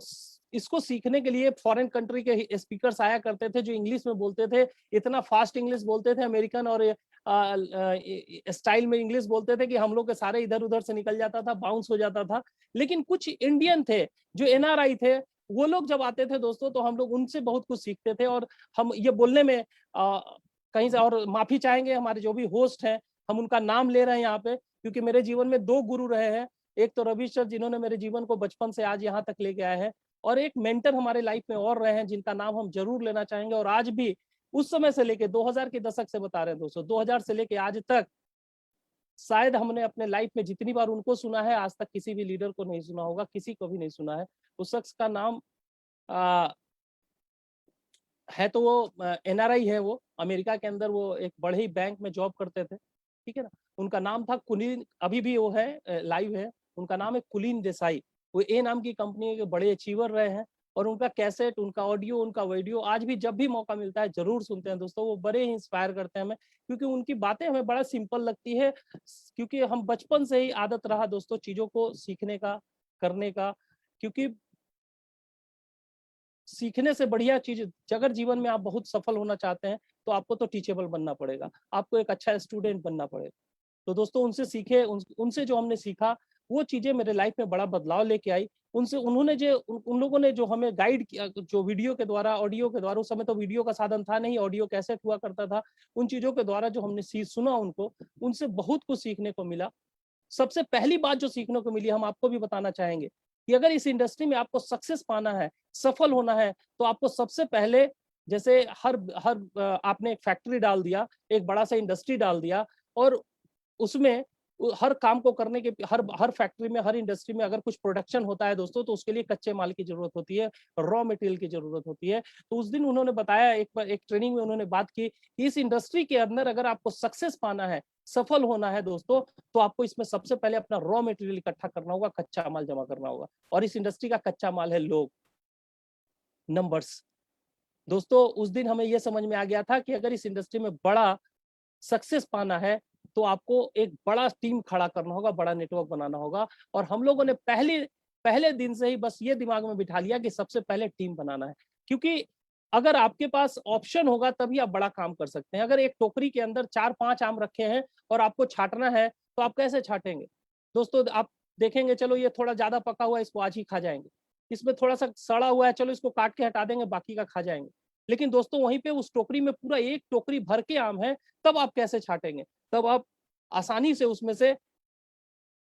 इसको सीखने के लिए फॉरेन कंट्री के स्पीकर्स आया करते थे जो इंग्लिश में बोलते थे, इतना फास्ट इंग्लिश बोलते थे, अमेरिकन और स्टाइल में इंग्लिश बोलते थे कि हम लोग के सारे इधर उधर से निकल जाता था, बाउंस हो जाता था। लेकिन कुछ इंडियन थे जो एनआरआई थे, वो लोग जब आते थे दोस्तों तो हम लोग उनसे बहुत कुछ सीखते थे। और हम ये बोलने में कहीं से, और माफी चाहेंगे हमारे जो भी होस्ट हैं, हम उनका नाम ले रहे हैं यहाँ पे, क्योंकि मेरे जीवन में 2 गुरु रहे हैं। एक तो रवि सर जिन्होंने मेरे जीवन को बचपन से आज यहाँ तक लेके आए हैं, और एक मेंटर हमारे लाइफ में और रहे हैं जिनका नाम हम जरूर लेना चाहेंगे। और आज भी उस समय से लेके 2000 के दशक से बता रहे हैं दोस्तों, 2000 से लेके आज तक शायद हमने अपने लाइफ में जितनी बार उनको सुना है, आज तक किसी भी लीडर को नहीं सुना होगा, किसी को भी नहीं सुना है। उस शख्स का नाम है तो वो एनआरआई है, वो अमेरिका के अंदर वो एक बड़े ही बैंक में जॉब करते थे, ठीक है ना। उनका नाम था कुलीन, अभी भी वो है लाइव है, उनका नाम है कुलीन देसाई। वो ए नाम की कंपनी के बड़े अचीवर रहे हैं, और उनका कैसेट, उनका ऑडियो, उनका वीडियो आज भी जब भी मौका मिलता है जरूर सुनते हैं दोस्तों। वो बड़े ही इंस्पायर करते हैं हमें, क्योंकि उनकी बातें हमें बड़ा सिंपल लगती है, क्योंकि हम बचपन से ही आदत रहा दोस्तों चीजों को सीखने का, करने का। क्योंकि सीखने से बढ़िया चीज, अगर जीवन में आप बहुत सफल होना चाहते हैं तो आपको तो टीचेबल बनना पड़ेगा, आपको एक अच्छा स्टूडेंट बनना पड़ेगा। तो दोस्तों उनसे सीखे, उनसे जो हमने सीखा वो चीजें मेरे लाइफ में बड़ा बदलाव लेके आई। उन्होंने जो उन लोगों ने जो हमें गाइड किया, जो वीडियो के द्वारा, ऑडियो के द्वारा, उस समय तो वीडियो का साधन था नहीं, ऑडियो कैसेट हुआ करता था, उन चीजों के द्वारा जो हमने सुना उनको, उनसे बहुत कुछ सीखने को मिला। सबसे पहली बात जो सीखने को मिली, हम आपको भी बताना चाहेंगे कि अगर इस इंडस्ट्री में आपको सक्सेस पाना है, सफल होना है, तो आपको सबसे पहले, जैसे हर आपने एक फैक्ट्री डाल दिया, एक बड़ा सा इंडस्ट्री डाल दिया, और उसमें हर काम को करने के, हर फैक्ट्री में, हर इंडस्ट्री में अगर कुछ प्रोडक्शन होता है दोस्तों, तो उसके लिए कच्चे माल की जरूरत होती है, रॉ मटेरियल की जरूरत होती है। तो उस दिन उन्होंने बताया, एक ट्रेनिंग में उन्होंने बात की कि इस इंडस्ट्री के अंदर अगर आपको सक्सेस पाना है, सफल होना है दोस्तों, तो आपको इसमें सबसे पहले अपना रॉ मटेरियल इकट्ठा करना होगा, कच्चा माल जमा करना होगा। और इस इंडस्ट्री का कच्चा माल है लोग, नंबर्स। दोस्तों उस दिन हमें यह समझ में आ गया था कि अगर इस इंडस्ट्री में बड़ा सक्सेस पाना है तो आपको एक बड़ा टीम खड़ा करना होगा, बड़ा नेटवर्क बनाना होगा। और हम लोगों ने पहले दिन से ही बस ये दिमाग में बिठा लिया कि सबसे पहले टीम बनाना है, क्योंकि अगर आपके पास ऑप्शन होगा तभी आप बड़ा काम कर सकते हैं। अगर एक टोकरी के अंदर 4-5 आम रखे हैं और आपको छांटना है तो आप कैसे छांटेंगे दोस्तों? आप देखेंगे चलो ये थोड़ा ज्यादा पका हुआ है, इसको आज ही खा जाएंगे, इसमें थोड़ा सा सड़ा हुआ है, चलो इसको काट के हटा देंगे, बाकी का खा जाएंगे। लेकिन दोस्तों वहीं पे उस टोकरी में पूरा एक टोकरी भर के आम है, तब आप कैसे छांटेंगे? तब आप आसानी से उसमें से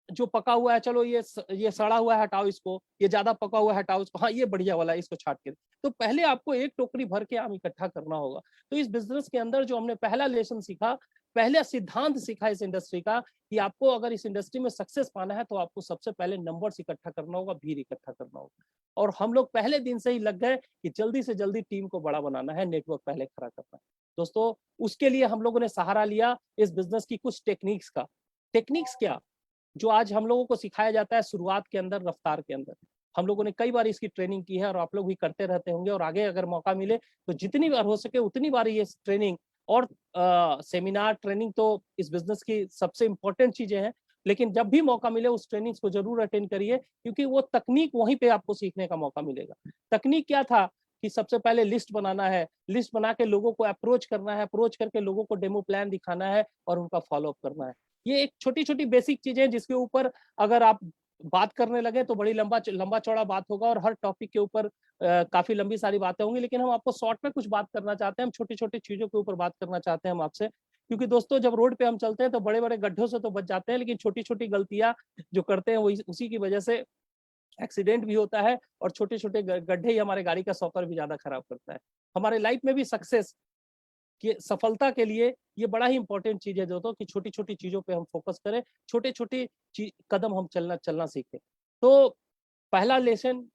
जो पका हुआ है, चलो ये सड़ा हुआ है हटाओ इसको, ये ज्यादा पका हुआ है हटाओ इसको, हाँ ये बढ़िया वाला है इसको छांट के। तो पहले आपको एक टोकरी भर के आम इकट्ठा करना होगा। तो इस बिजनेस के अंदर जो हमने पहला लेसन सीखा, पहले सिद्धांत सीखा इस इंडस्ट्री का कि आपको अगर इस इंडस्ट्री में सक्सेस पाना है तो आपको सबसे पहले नंबर्स इकट्ठा करना होगा, भीड़ इकट्ठा करना होगा। और हम लोग पहले दिन से ही लग गए कि जल्दी से जल्दी टीम को बड़ा बनाना है, नेटवर्क पहले खड़ा करना है। दोस्तों उसके लिए हम लोगों ने सहारा लिया इस बिजनेस की कुछ टेक्निक्स का। टेक्निक्स क्या, जो आज हम लोगों को सिखाया जाता है शुरुआत के अंदर, रफ्तार के अंदर। हम लोगों ने कई बार इसकी ट्रेनिंग की है और आप लोग भी करते रहते होंगे, और आगे अगर मौका मिले तो जितनी बार हो सके उतनी बार ये ट्रेनिंग और सेमिनार ट्रेनिंग तो इस बिजनेस की सबसे इंपॉर्टेंट चीजें हैं, लेकिन जब भी मौका मिले उस ट्रेनिंग्स को जरूर अटेंड करिए, क्योंकि वो तकनीक वहीं पे आपको सीखने का मौका मिलेगा। तकनीक क्या था कि सबसे पहले लिस्ट बनाना है, लिस्ट बना के लोगों को अप्रोच करना है, अप्रोच करके लोगों को डेमो प्लान दिखाना है और उनका फॉलो अप करना है। ये एक छोटी छोटी बेसिक चीजें हैं जिसके ऊपर अगर आप बात करने लगे तो बड़ी लंबा चौड़ा बात होगा और हर टॉपिक के ऊपर काफी लंबी सारी बातें होंगी, लेकिन हम आपको शॉर्ट में कुछ बात करना चाहते हैं। हम छोटी छोटी चीजों के ऊपर बात करना चाहते हैं हम आपसे, क्योंकि दोस्तों जब रोड पे हम चलते हैं तो बड़े बड़े गड्ढों से तो बच जाते हैं, लेकिन छोटी छोटी गलतियां जो करते हैं वही उसी की वजह से एक्सीडेंट भी होता है, और छोटे छोटे गड्ढे ही हमारे गाड़ी का सफर भी ज्यादा खराब करता है। हमारे लाइफ में भी सक्सेस कि सफलता के लिए ये बड़ा ही इंपॉर्टेंट चीज है दोस्तों कि छोटी छोटी चीजों पे हम फोकस करें, छोटे छोटे कदम हम चलना सीखें। तो पहला लेसन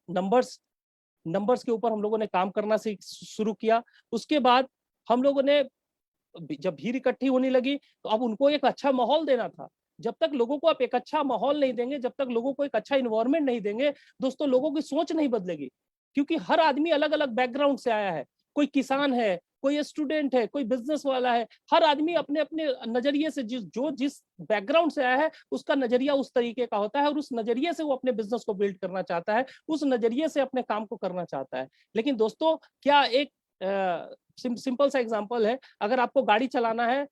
नंबर्स के ऊपर हम लोगों ने काम करना शुरू किया। उसके बाद हम लोगों ने जब भीड़ इकट्ठी होने लगी तो अब उनको एक अच्छा माहौल देना था। जब तक लोगों को आप एक अच्छा माहौल नहीं देंगे, जब तक लोगों को एक अच्छा इन्वायरमेंट नहीं देंगे, दोस्तों लोगों की सोच नहीं बदलेगी, क्योंकि हर आदमी अलग अलग बैकग्राउंड से आया है। कोई किसान है, कोई स्टूडेंट है, कोई बिजनेस वाला है। हर आदमी अपने अपने नजरिए से जिस बैकग्राउंड से आया है उसका नजरिया उस तरीके का होता है, और उस नजरिए से वो अपने बिजनेस को बिल्ड करना चाहता है, उस नजरिए से अपने काम को करना चाहता है। लेकिन दोस्तों क्या एक सिंपल सा एग्जांपल है, अगर आपको गाड़ी चलाना है,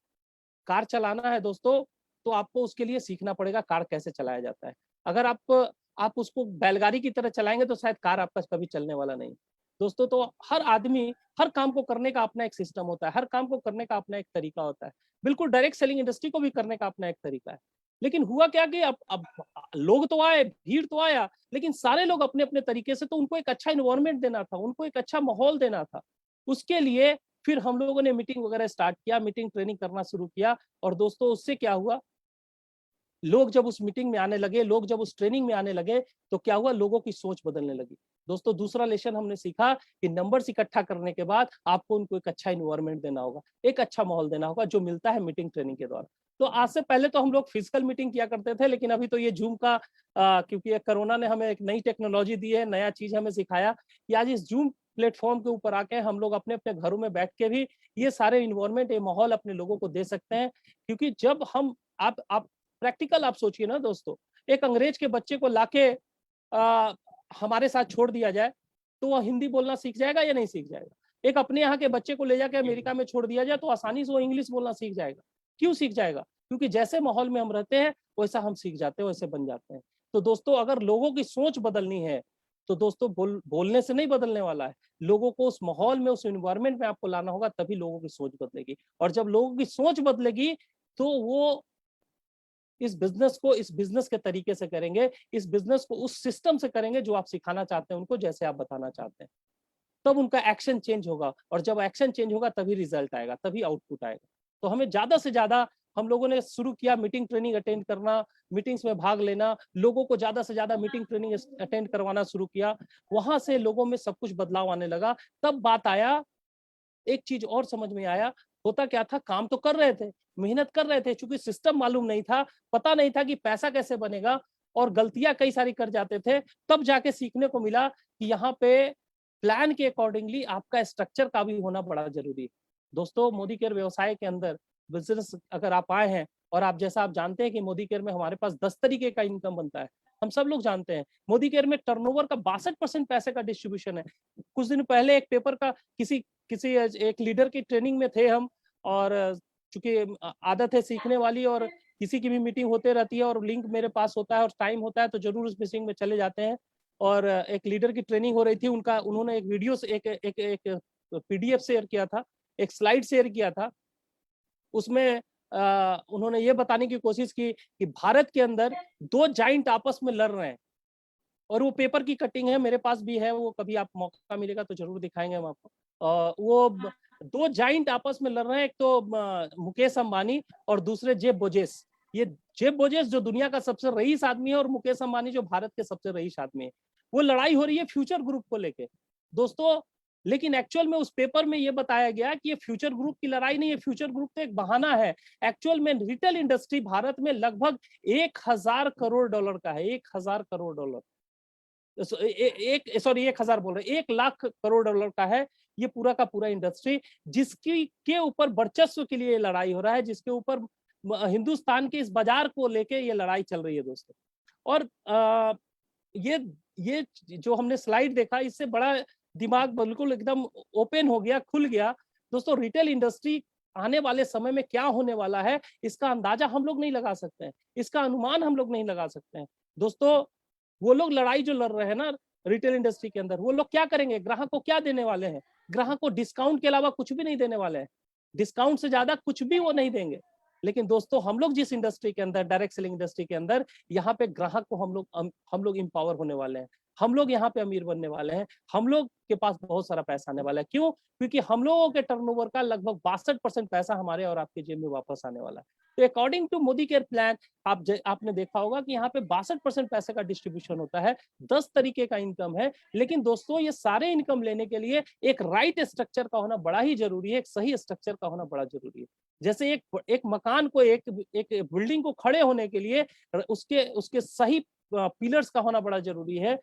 कार चलाना है दोस्तों, तो आपको उसके लिए सीखना पड़ेगा कार कैसे चलाया जाता है। अगर आप उसको बैलगाड़ी की तरह चलाएंगे तो शायद कार आपका कभी चलने वाला नहीं दोस्तों। तो हर आदमी हर काम को करने का अपना एक सिस्टम होता है, हर काम को करने का अपना एक तरीका होता है। बिल्कुल डायरेक्ट सेलिंग इंडस्ट्री को भी करने का अपना एक तरीका है। लेकिन हुआ क्या कि अब लोग तो आए, भीड़ तो आया, लेकिन सारे लोग अपने अपने तरीके से, तो उनको एक अच्छा इन्वायरमेंट देना था, उनको एक अच्छा माहौल देना था। उसके लिए फिर हम लोगों ने मीटिंग वगैरह स्टार्ट किया, मीटिंग ट्रेनिंग करना शुरू किया। और दोस्तों उससे क्या हुआ, लोग जब उस मीटिंग में आने लगे, लोग जब उस ट्रेनिंग में आने लगे, तो क्या हुआ, लोगों की सोच बदलने लगी। दोस्तों दूसरा लेसन हमने सीखा कि नंबर्स इकट्ठा करने के बाद आपको उनको एक अच्छा इन्वायरमेंट देना होगा, एक अच्छा माहौल देना होगा, जो मिलता है मीटिंग ट्रेनिंग के द्वारा। तो आज से पहले तो हम लोग फिजिकल मीटिंग किया करते थे, लेकिन अभी तो ये जूम का क्योंकि कोरोना ने हमें एक नई टेक्नोलॉजी दी है, नया चीज हमें सिखाया कि आज इस जूम प्लेटफॉर्म के ऊपर आके हम लोग अपने अपने घरों में बैठ के भी ये सारे इन्वायरमेंट, ये माहौल अपने लोगों को दे सकते हैं। क्योंकि जब हम आप प्रैक्टिकल आप सोचिए ना दोस्तों, एक अंग्रेज के बच्चे को लाके हमारे साथ छोड़ दिया जाए तो वह हिंदी बोलना सीख जाएगा या नहीं सीख जाएगा? एक अपने यहाँ के बच्चे को ले जाके अमेरिका में छोड़ दिया जाए तो आसानी से वो इंग्लिश बोलना सीख जाएगा। क्यों सीख जाएगा? क्योंकि जैसे माहौल में हम रहते हैं वैसा हम सीख जाते हैं, वैसे बन जाते हैं। तो दोस्तों अगर लोगों की सोच बदलनी है तो दोस्तों बोलने से नहीं बदलने वाला है, लोगों को उस माहौल में, उस एनवायरनमेंट में आपको लाना होगा, तभी लोगों की सोच बदलेगी। और जब लोगों की सोच बदलेगी तो वो इस बिजनेस के तरीके से करेंगे, इस बिजनेस को उस सिस्टम से करेंगे जो आप सिखाना चाहते हैं उनको, जैसे आप बताना चाहते हैं। तब उनका एक्शन चेंज होगा, और जब एक्शन चेंज होगा तभी रिजल्ट आएगा, तभी आउटपुट आएगा। तो हमें ज्यादा से ज्यादा हम लोगों ने शुरू किया मीटिंग ट्रेनिंग अटेंड करना, मीटिंग्स में भाग लेना, लोगों को ज्यादा से ज्यादा मीटिंग ट्रेनिंग अटेंड करवाना शुरू किया। वहां से लोगों में सब कुछ बदलाव आने लगा। तब बात आया, एक चीज और समझ में आया, होता क्या था, काम तो कर रहे थे, मेहनत कर रहे थे, चूंकि सिस्टम मालूम नहीं था, पता नहीं था कि पैसा कैसे बनेगा, और गलतियां कई सारी कर जाते थे। तब जाके सीखने को मिला कि यहाँ पे प्लान के अकॉर्डिंगली आपका स्ट्रक्चर का भी होना बड़ा जरूरी है। दोस्तों मोदी केयर व्यवसाय के अंदर बिजनेस अगर आप आए हैं, और आप जैसा आप जानते हैं कि मोदी केयर में हमारे पास 10 तरीके का इनकम बनता है, हम सब लोग जानते हैं। मोदी केयर में टर्नओवर का 62% पैसे का डिस्ट्रीब्यूशन है। कुछ दिन पहले एक पेपर का किसी एक लीडर की ट्रेनिंग में थे हम, और चूंकि आदत है सीखने वाली, और किसी की भी मीटिंग होते रहती है और लिंक मेरे पास होता है और टाइम होता है तो जरूर उस मीटिंग में चले जाते हैं। और एक लीडर की ट्रेनिंग हो रही थी, उन्होंने एक वीडियो से एक पीडीएफ शेयर किया था, एक स्लाइड शेयर किया था। उसमें उन्होंने ये बताने की कोशिश की कि भारत के अंदर 2 जाइंट आपस में लड़ रहे हैं, और वो पेपर की कटिंग है, मेरे पास भी है, वो कभी आप मौका मिलेगा तो जरूर दिखाएंगे हम आपको। वो दो जाइंट आपस में लड़ रहे हैं, एक तो मुकेश अंबानी और दूसरे जेफ बेजोस। ये जेफ बेजोस जो दुनिया का सबसे रईस आदमी है और मुकेश अंबानी जो भारत के सबसे रईस आदमी है, वो लड़ाई हो रही है फ्यूचर ग्रुप को लेके दोस्तों। लेकिन एक्चुअल में उस पेपर में ये बताया गया कि ये फ्यूचर ग्रुप की लड़ाई नहीं है, फ्यूचर ग्रुप तो एक बहाना है। एक्चुअल में रिटेल इंडस्ट्री भारत में लगभग 1000 करोड़ डॉलर का है, 1000 करोड़ डॉलर, सॉरी 1000 बोल रहे, 1 लाख करोड़ डॉलर का है ये पूरा का पूरा इंडस्ट्री, जिसकी के ऊपर वर्चस्व के लिए लड़ाई हो रहा है, जिसके ऊपर हिंदुस्तान के इस बाजार को लेके ये लड़ाई चल रही है दोस्तों। और ये जो हमने स्लाइड देखा, इससे बड़ा दिमाग बिल्कुल एकदम ओपन हो गया, खुल गया दोस्तों। रिटेल इंडस्ट्री आने वाले समय में क्या होने वाला है, इसका अंदाजा हम लोग नहीं लगा सकते हैं, इसका अनुमान हम लोग नहीं लगा सकते हैं दोस्तों। वो लोग लड़ाई जो लड़ रहे हैं ना रिटेल इंडस्ट्री के अंदर, वो लोग क्या करेंगे, ग्राहक को क्या देने वाले हैं? ग्राहक को डिस्काउंट के अलावा कुछ भी नहीं देने वाले हैं, डिस्काउंट से ज्यादा कुछ भी वो नहीं देंगे। लेकिन दोस्तों हम लोग जिस इंडस्ट्री के अंदर, डायरेक्ट सेलिंग इंडस्ट्री के अंदर, यहाँ पे ग्राहक को हम लोग इंपावर होने वाले हैं, हम लोग यहाँ पे अमीर बनने वाले हैं, हम लोग के पास बहुत सारा पैसा आने वाला है। क्यों? क्योंकि हम लोगों के टर्नओवर का लगभग 62% पैसा हमारे और आपके जेब में वापस आने वाला है। तो according to Modi care plan, आपने देखा होगा कि यहाँ पे 62% पैसे का डिस्ट्रीब्यूशन होता है, 10 तरीके का इनकम है। लेकिन दोस्तों ये सारे इनकम लेने के लिए एक राइट स्ट्रक्चर का होना बड़ा ही जरूरी है, एक सही स्ट्रक्चर का होना बड़ा जरूरी है। जैसे एक मकान को, एक बिल्डिंग को खड़े होने के लिए उसके सही पिलर्स का होना बड़ा जरूरी है,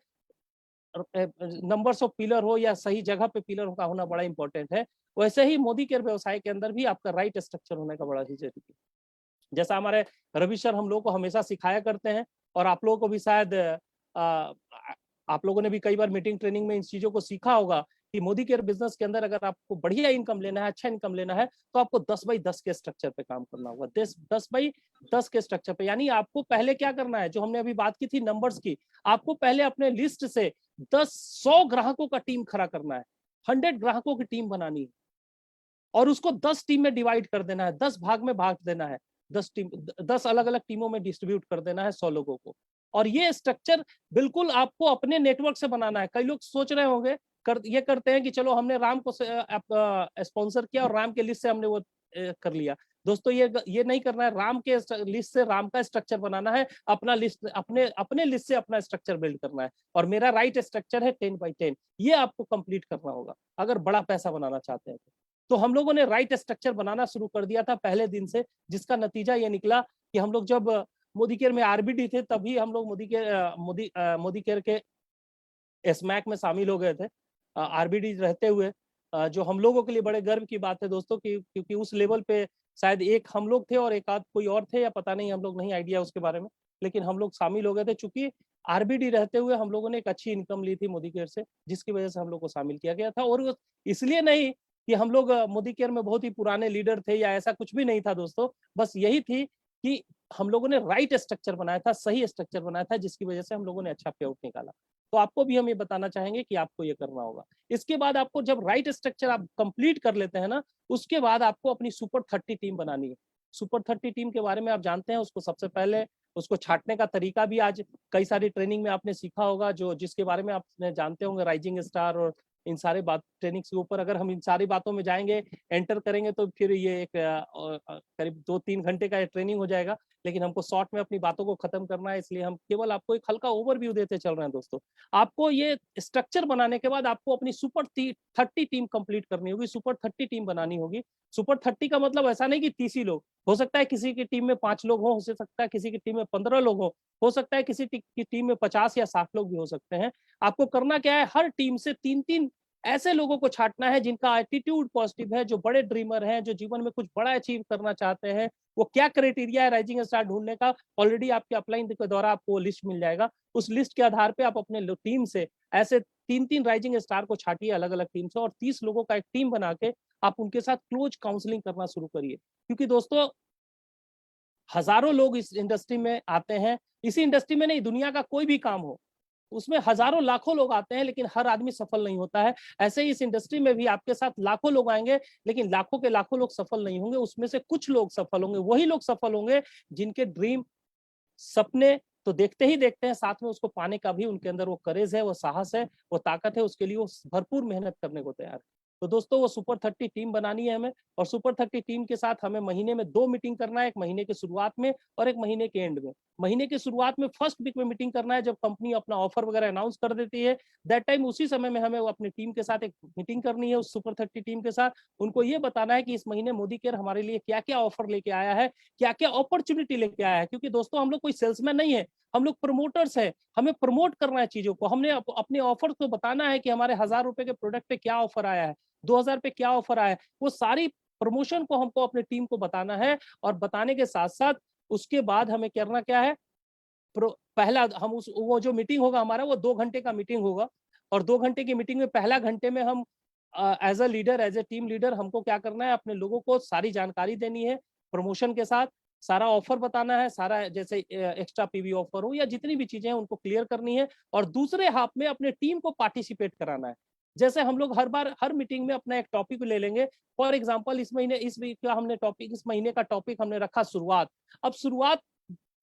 नंबर्स ऑफ पिलर हो या सही जगह पे पिलर का होना बड़ा इंपॉर्टेंट है। वैसे ही मोदी केयर व्यवसाय के अंदर भी आपका राइट स्ट्रक्चर होने का बड़ा ही जरूरी है। जैसा हमारे रवि सर हम लोग को हमेशा सिखाया करते हैं, और आप लोगों को भी शायद आप लोगों ने भी कई बार मीटिंग ट्रेनिंग में इन चीजों को सीखा होगा कि मोदी केयर बिजनेस के अंदर अगर आपको बढ़िया इनकम लेना है, अच्छा इनकम लेना है, तो आपको 10x10 के स्ट्रक्चर पे काम करना होगा। 10x10 के स्ट्रक्चर पे, यानी आपको पहले क्या करना है, जो हमने अभी बात की थी नंबर्स की, आपको पहले अपने लिस्ट से 100 ग्राहकों का टीम खड़ा करना है, 100 ग्राहकों की टीम बनानी है, और उसको 10 टीम में डिवाइड कर देना है, 10 भाग में बांट देना है, 10 अलग अलग टीमों में डिस्ट्रीब्यूट कर देना है 100 लोगों को। और ये स्ट्रक्चर बिल्कुल आपको अपने नेटवर्क से बनाना है। कई लोग सोच रहे होंगे, ये करते हैं कि चलो हमने राम को स्पॉन्सर किया और राम के लिस्ट से हमने वो कर लिया। दोस्तों ये नहीं करना है, राम के लिस्ट से राम का स्ट्रक्चर बनाना है, अपना लिस्ट अपने लिस्ट से अपना स्ट्रक्चर बिल्ड करना है। और मेरा राइट स्ट्रक्चर है 10x10, ये आपको कंप्लीट करना होगा अगर बड़ा पैसा बनाना चाहते हैं तो हम लोगों ने राइट स्ट्रक्चर बनाना शुरू कर दिया था पहले दिन से, जिसका नतीजा ये निकला कि हम लोग जब मोदी केयर में आरबीडी थे, तभी हम लोग मोदी केयर के स्मैक में शामिल हो गए थे आरबीडी रहते हुए, जो हम लोगों के लिए बड़े गर्व की बात है दोस्तों, क्योंकि उस लेवल पे शायद एक हम लोग थे और एक आध कोई और थे, या पता नहीं, हम लोग नहीं आइडिया उसके बारे में, लेकिन हम लोग शामिल हो गए थे। चूंकि आरबीडी रहते हुए हम लोगों ने एक अच्छी इनकम ली थी मोदी केयर से, जिसकी वजह से हम लोग को शामिल किया गया था। और इसलिए नहीं कि हम लोग मोदी केयर में बहुत ही पुराने लीडर थे या ऐसा कुछ भी नहीं था दोस्तों, बस यही थी कि हम लोगों ने राइट स्ट्रक्चर बनाया था, सही स्ट्रक्चर बनाया था, जिसकी वजह से हम लोगों ने अच्छा पे आउट निकाला। तो आपको भी हम ये बताना चाहेंगे कि आपको ये करना होगा। इसके बाद आपको जब राइट स्ट्रक्चर आप कंप्लीट कर लेते हैं ना, उसके बाद आपको अपनी सुपर 30 टीम बनानी है। सुपर 30 टीम के बारे में आप जानते हैं, उसको सबसे पहले उसको छांटने का तरीका भी आज कई सारी ट्रेनिंग में आपने सीखा होगा, जो जिसके बारे में आप जानते होंगे, राइजिंग स्टार और इन सारे बात ट्रेनिंग के ऊपर अगर हम इन सारी बातों में जाएंगे, एंटर करेंगे, तो फिर ये एक करीब 2-3 घंटे का ट्रेनिंग हो जाएगा। लेकिन हमको शॉर्ट में अपनी बातों को खत्म करना है, इसलिए हम केवल आपको एक हल्का ओवरव्यू देते चल रहे हैं दोस्तों। आपको ये स्ट्रक्चर बनाने के बाद आपको अपनी सुपर 30 टीम कंप्लीट करनी होगी, सुपर 30 टीम बनानी होगी। सुपर 30 का मतलब ऐसा नहीं कि 30 ही लोग, हो सकता है किसी की टीम में 5 लोग हो सकता है किसी की टीम में 15 लोग हो सकता है किसी की टीम में 50 या 60 लोग भी हो सकते हैं। आपको करना क्या है, हर टीम से 3-3 ऐसे लोगों को छांटना है जिनका एटीट्यूड पॉजिटिव है, जो बड़े ड्रीमर हैं, जो जीवन में कुछ बड़ा अचीव करना चाहते हैं। वो क्या क्राइटेरिया है राइजिंग स्टार ढूंढने का, ऑलरेडी आपके अपलाइन के द्वारा आपको लिस्ट मिल जाएगा। उस लिस्ट के आधार पे आप अपने टीम से ऐसे 3-3 राइजिंग स्टार को छाटिए अलग अलग टीम से, और 30 लोगों का एक टीम बना के आप उनके साथ क्लोज काउंसलिंग करना शुरू करिए। क्योंकि दोस्तों हजारों लोग इस इंडस्ट्री में आते हैं, इसी इंडस्ट्री में नहीं, दुनिया का कोई भी काम हो उसमें हजारों लाखों लोग आते हैं, लेकिन हर आदमी सफल नहीं होता है। ऐसे ही इस इंडस्ट्री में भी आपके साथ लाखों लोग आएंगे, लेकिन लाखों के लाखों लोग सफल नहीं होंगे। उसमें से कुछ लोग सफल होंगे, वही लोग सफल होंगे जिनके ड्रीम, सपने तो देखते ही देखते हैं, साथ में उसको पाने का भी उनके अंदर वो करेज है, वो साहस है, वो ताकत है, उसके लिए वो भरपूर मेहनत करने को तैयार है। तो दोस्तों वो सुपर 30 टीम बनानी है हमें, और सुपर 30 टीम के साथ हमें महीने में 2 मीटिंग करना है, एक महीने के शुरुआत में और एक महीने के एंड में। महीने के शुरुआत में फर्स्ट वीक में मीटिंग करना है, जब कंपनी अपना ऑफर वगैरह अनाउंस कर देती है, दैट टाइम उसी समय में हमें वो अपनी टीम के साथ एक मीटिंग करनी है, उस सुपर 30 टीम के साथ। उनको ये बताना है कि इस महीने मोदी केयर हमारे लिए क्या क्या ऑफर लेके आया है, क्या क्या अपॉर्चुनिटी लेके आया है। क्योंकि दोस्तों हम लोग कोई सेल्समैन नहीं है, हम लोग प्रमोटर्स हैं, हमें प्रमोट करना है चीजों को। हमने अपने ऑफर को बताना है कि हमारे 1000 रुपए के प्रोडक्ट पे क्या ऑफर आया है, 2000 पे क्या ऑफर आया है। वो सारी प्रमोशन को हमको अपने टीम को बताना है, और बताने के साथ साथ उसके बाद हमें करना क्या है, पहला हम उस वो जो मीटिंग होगा हमारा, वो 2 घंटे का मीटिंग होगा, और 2 घंटे की मीटिंग में पहला घंटे में हम as a leader, as a team leader, हमको क्या करना है, अपने लोगों को सारी जानकारी देनी है प्रमोशन के साथ, सारा ऑफर बताना है, सारा जैसे एक्स्ट्रा पीवी ऑफर हो या जितनी भी चीजें हैं उनको क्लियर करनी है। और दूसरे हाफ में अपने टीम को पार्टिसिपेट कराना है। जैसे हम लोग हर बार हर मीटिंग में अपना एक टॉपिक ले लेंगे। फॉर एग्जांपल इस महीने, इस वीक का हमने टॉपिक, इस महीने का टॉपिक हमने रखा शुरुआत। अब शुरुआत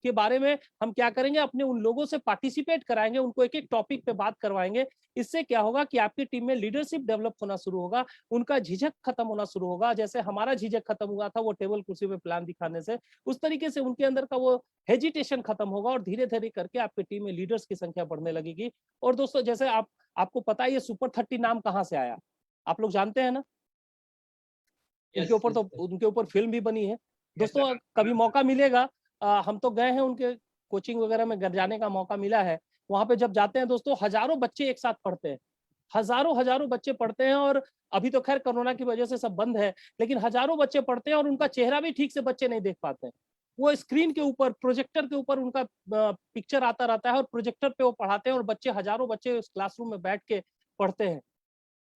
के बारे में हम क्या करेंगे, अपने उन लोगों से पार्टिसिपेट कराएंगे, उनको एक एक टॉपिक पे बात करवाएंगे। इससे क्या होगा कि आपकी टीम में लीडरशिप डेवलप होना शुरू होगा, उनका झिझक खत्म होना शुरू होगा। जैसे हमारा झिझक खत्म हुआ था वो टेबल कुर्सी पे प्लान दिखाने से, उस तरीके से उनके अंदर का वो हेजिटेशन खत्म होगा, और धीरे धीरे करके आपकी टीम में लीडर्स की संख्या बढ़ने लगेगी। और दोस्तों जैसे आपको पता है ये सुपर 30 नाम कहाँ से आया, आप लोग जानते हैं ना? उनके ऊपर फिल्म भी बनी है। दोस्तों कभी मौका मिलेगा, हम तो गए हैं उनके कोचिंग वगैरह में जाने का मौका मिला है। वहां पे जब जाते हैं दोस्तों, हजारों बच्चे एक साथ पढ़ते हैं, हजारों बच्चे पढ़ते हैं। और अभी तो खैर कोरोना की वजह से सब बंद है, लेकिन हजारों बच्चे पढ़ते हैं, और उनका चेहरा भी ठीक से बच्चे नहीं देख पाते हैं। वो स्क्रीन के ऊपर, प्रोजेक्टर के ऊपर उनका पिक्चर आता रहता है, और प्रोजेक्टर पे वो पढ़ाते हैं, और बच्चे, हजारों बच्चे उस क्लासरूम में बैठ के पढ़ते हैं।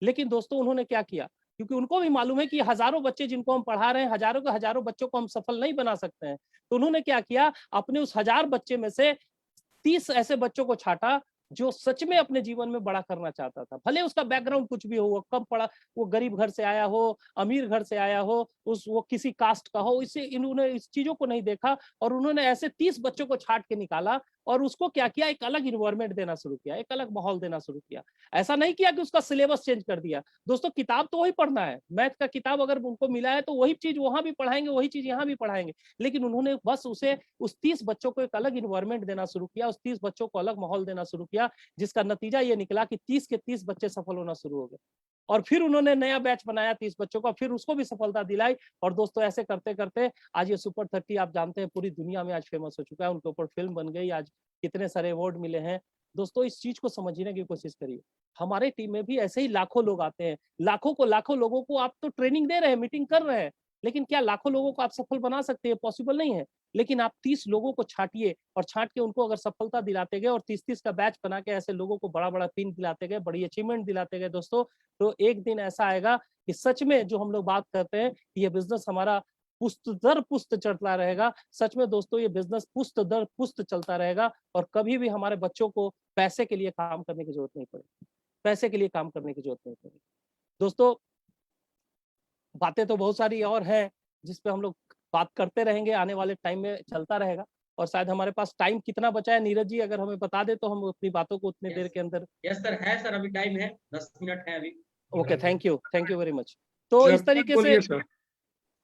लेकिन दोस्तों उन्होंने क्या किया, क्योंकि उनको भी मालूम है कि हजारों बच्चे जिनको हम पढ़ा रहे हैं, हजारों के हजारों बच्चों को हम सफल नहीं बना सकते हैं, तो उन्होंने क्या किया, अपने उस 1000 बच्चे में से 30 ऐसे बच्चों को छाटा जो सच में अपने जीवन में बड़ा करना चाहता था। भले उसका बैकग्राउंड कुछ भी हो, वो कम पढ़ा, वो गरीब घर से आया हो, अमीर घर से आया हो, वो किसी कास्ट का हो, इससे इन्होंने इस चीजों को नहीं देखा, और उन्होंने ऐसे 30 बच्चों को छाट के निकाला, और उसको क्या किया, एक अलग इन्वायरमेंट देना शुरू किया, एक अलग माहौल देना शुरू किया। ऐसा नहीं किया कि उसका सिलेबस चेंज कर दिया। दोस्तों किताब तो वही पढ़ना है, मैथ का किताब अगर उनको मिला है तो वही चीज वहां भी पढ़ाएंगे, वही चीज यहाँ भी पढ़ाएंगे। लेकिन उन्होंने बस उसे, उस 30 बच्चों को एक अलग इन्वायरमेंट देना शुरू किया, उस 30 बच्चों को अलग माहौल देना शुरू किया, जिसका नतीजा ये निकला कि 30 के 30 बच्चे सफल होना शुरू हो गए। और फिर उन्होंने नया बैच बनाया 30 बच्चों का, फिर उसको भी सफलता दिलाई। और दोस्तों ऐसे करते करते आज ये सुपर 30 आप जानते हैं पूरी दुनिया में आज फेमस हो चुका है, उनके ऊपर फिल्म बन गई, आज कितने सारे अवार्ड मिले हैं। दोस्तों इस चीज को समझने की कोशिश करिए, हमारे टीम में भी ऐसे ही लाखों लोग आते हैं, लाखों लोगों को आप तो ट्रेनिंग दे रहे हैं, मीटिंग कर रहे हैं, लेकिन क्या लाखों लोगों को आप सफल बना सकते हैं? पॉसिबल नहीं है। लेकिन आप 30 लोगों को छाटिए, और छाट के उनको अगर सफलता दिलाते गए, और 30-30 का बैच बना के ऐसे लोगों को बड़ा पिन दिलाते गए, बड़ी अचीवमेंट दिलाते गए दोस्तों, तो एक दिन ऐसा आएगा कि सच में जो हम लोग बात करते हैं, ये बिजनेस हमारा पुस्त दर पुस्त चलता रहेगा। सच में दोस्तों ये बिजनेस पुस्त दर पुस्त चलता रहेगा, और कभी भी हमारे बच्चों को पैसे के लिए काम करने की जरूरत नहीं पड़ेगी, पैसे के लिए काम करने की जरूरत नहीं पड़ेगी। दोस्तों बातें तो बहुत सारी और हैं जिस पे हम लोग बात करते रहेंगे, आने वाले टाइम में चलता रहेगा। और शायद हमारे पास टाइम कितना बचा है, नीरज जी अगर हमें बता दे तो हम अपनी बातों को उतनी देर के अंदर। यस सर, है सर, अभी टाइम है, 10 मिनट है अभी। Okay, thank you very much. तो इस तरीके से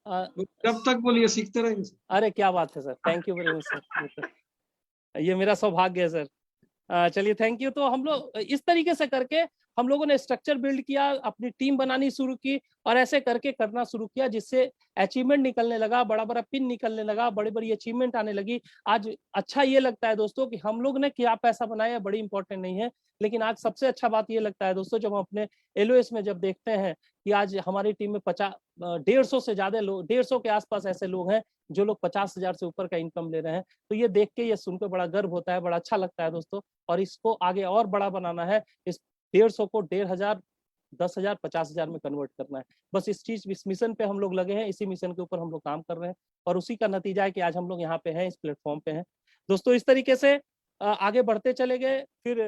जब तक बोलिए, सीखते रहेंगे। अरे क्या बात है sir, thank you very much sir, ये मेरा सौभाग्य है सर। चलिए थैंक यू। तो हम लोग इस तरीके से करके हम लोगों ने स्ट्रक्चर बिल्ड किया, अपनी टीम बनानी शुरू की, और ऐसे करके करना शुरू किया, जिससे अचीवमेंट निकलने लगा, बड़ा पिन निकलने लगा, बड़ी अचीवमेंट आने लगी। आज अच्छा ये लगता है दोस्तों कि हम लोग ने क्या पैसा बनाया बड़ी इंपॉर्टेंट नहीं है, लेकिन आज सबसे अच्छा बात ये लगता है दोस्तों, जब हम अपने LOS में जब देखते हैं कि आज हमारी टीम में 150 से ज्यादा लोग, 150 के आसपास ऐसे लोग हैं जो लोग 50,000 से ऊपर का इनकम ले रहे हैं, तो ये देख के, ये सुनकर बड़ा गर्व होता है, बड़ा अच्छा लगता है दोस्तों। और इसको आगे और बड़ा बनाना है, इस 150 को 1,500, 10,000, 50,000 में कन्वर्ट करना है। बस इस मिशन पे हम लोग लगे हैं, इसी मिशन के ऊपर हम लोग काम कर रहे हैं, और उसी का नतीजा है कि आज हम लोग यहाँ पे हैं, इस प्लेटफॉर्म पे हैं दोस्तों। इस तरीके से आगे बढ़ते चले गए। फिर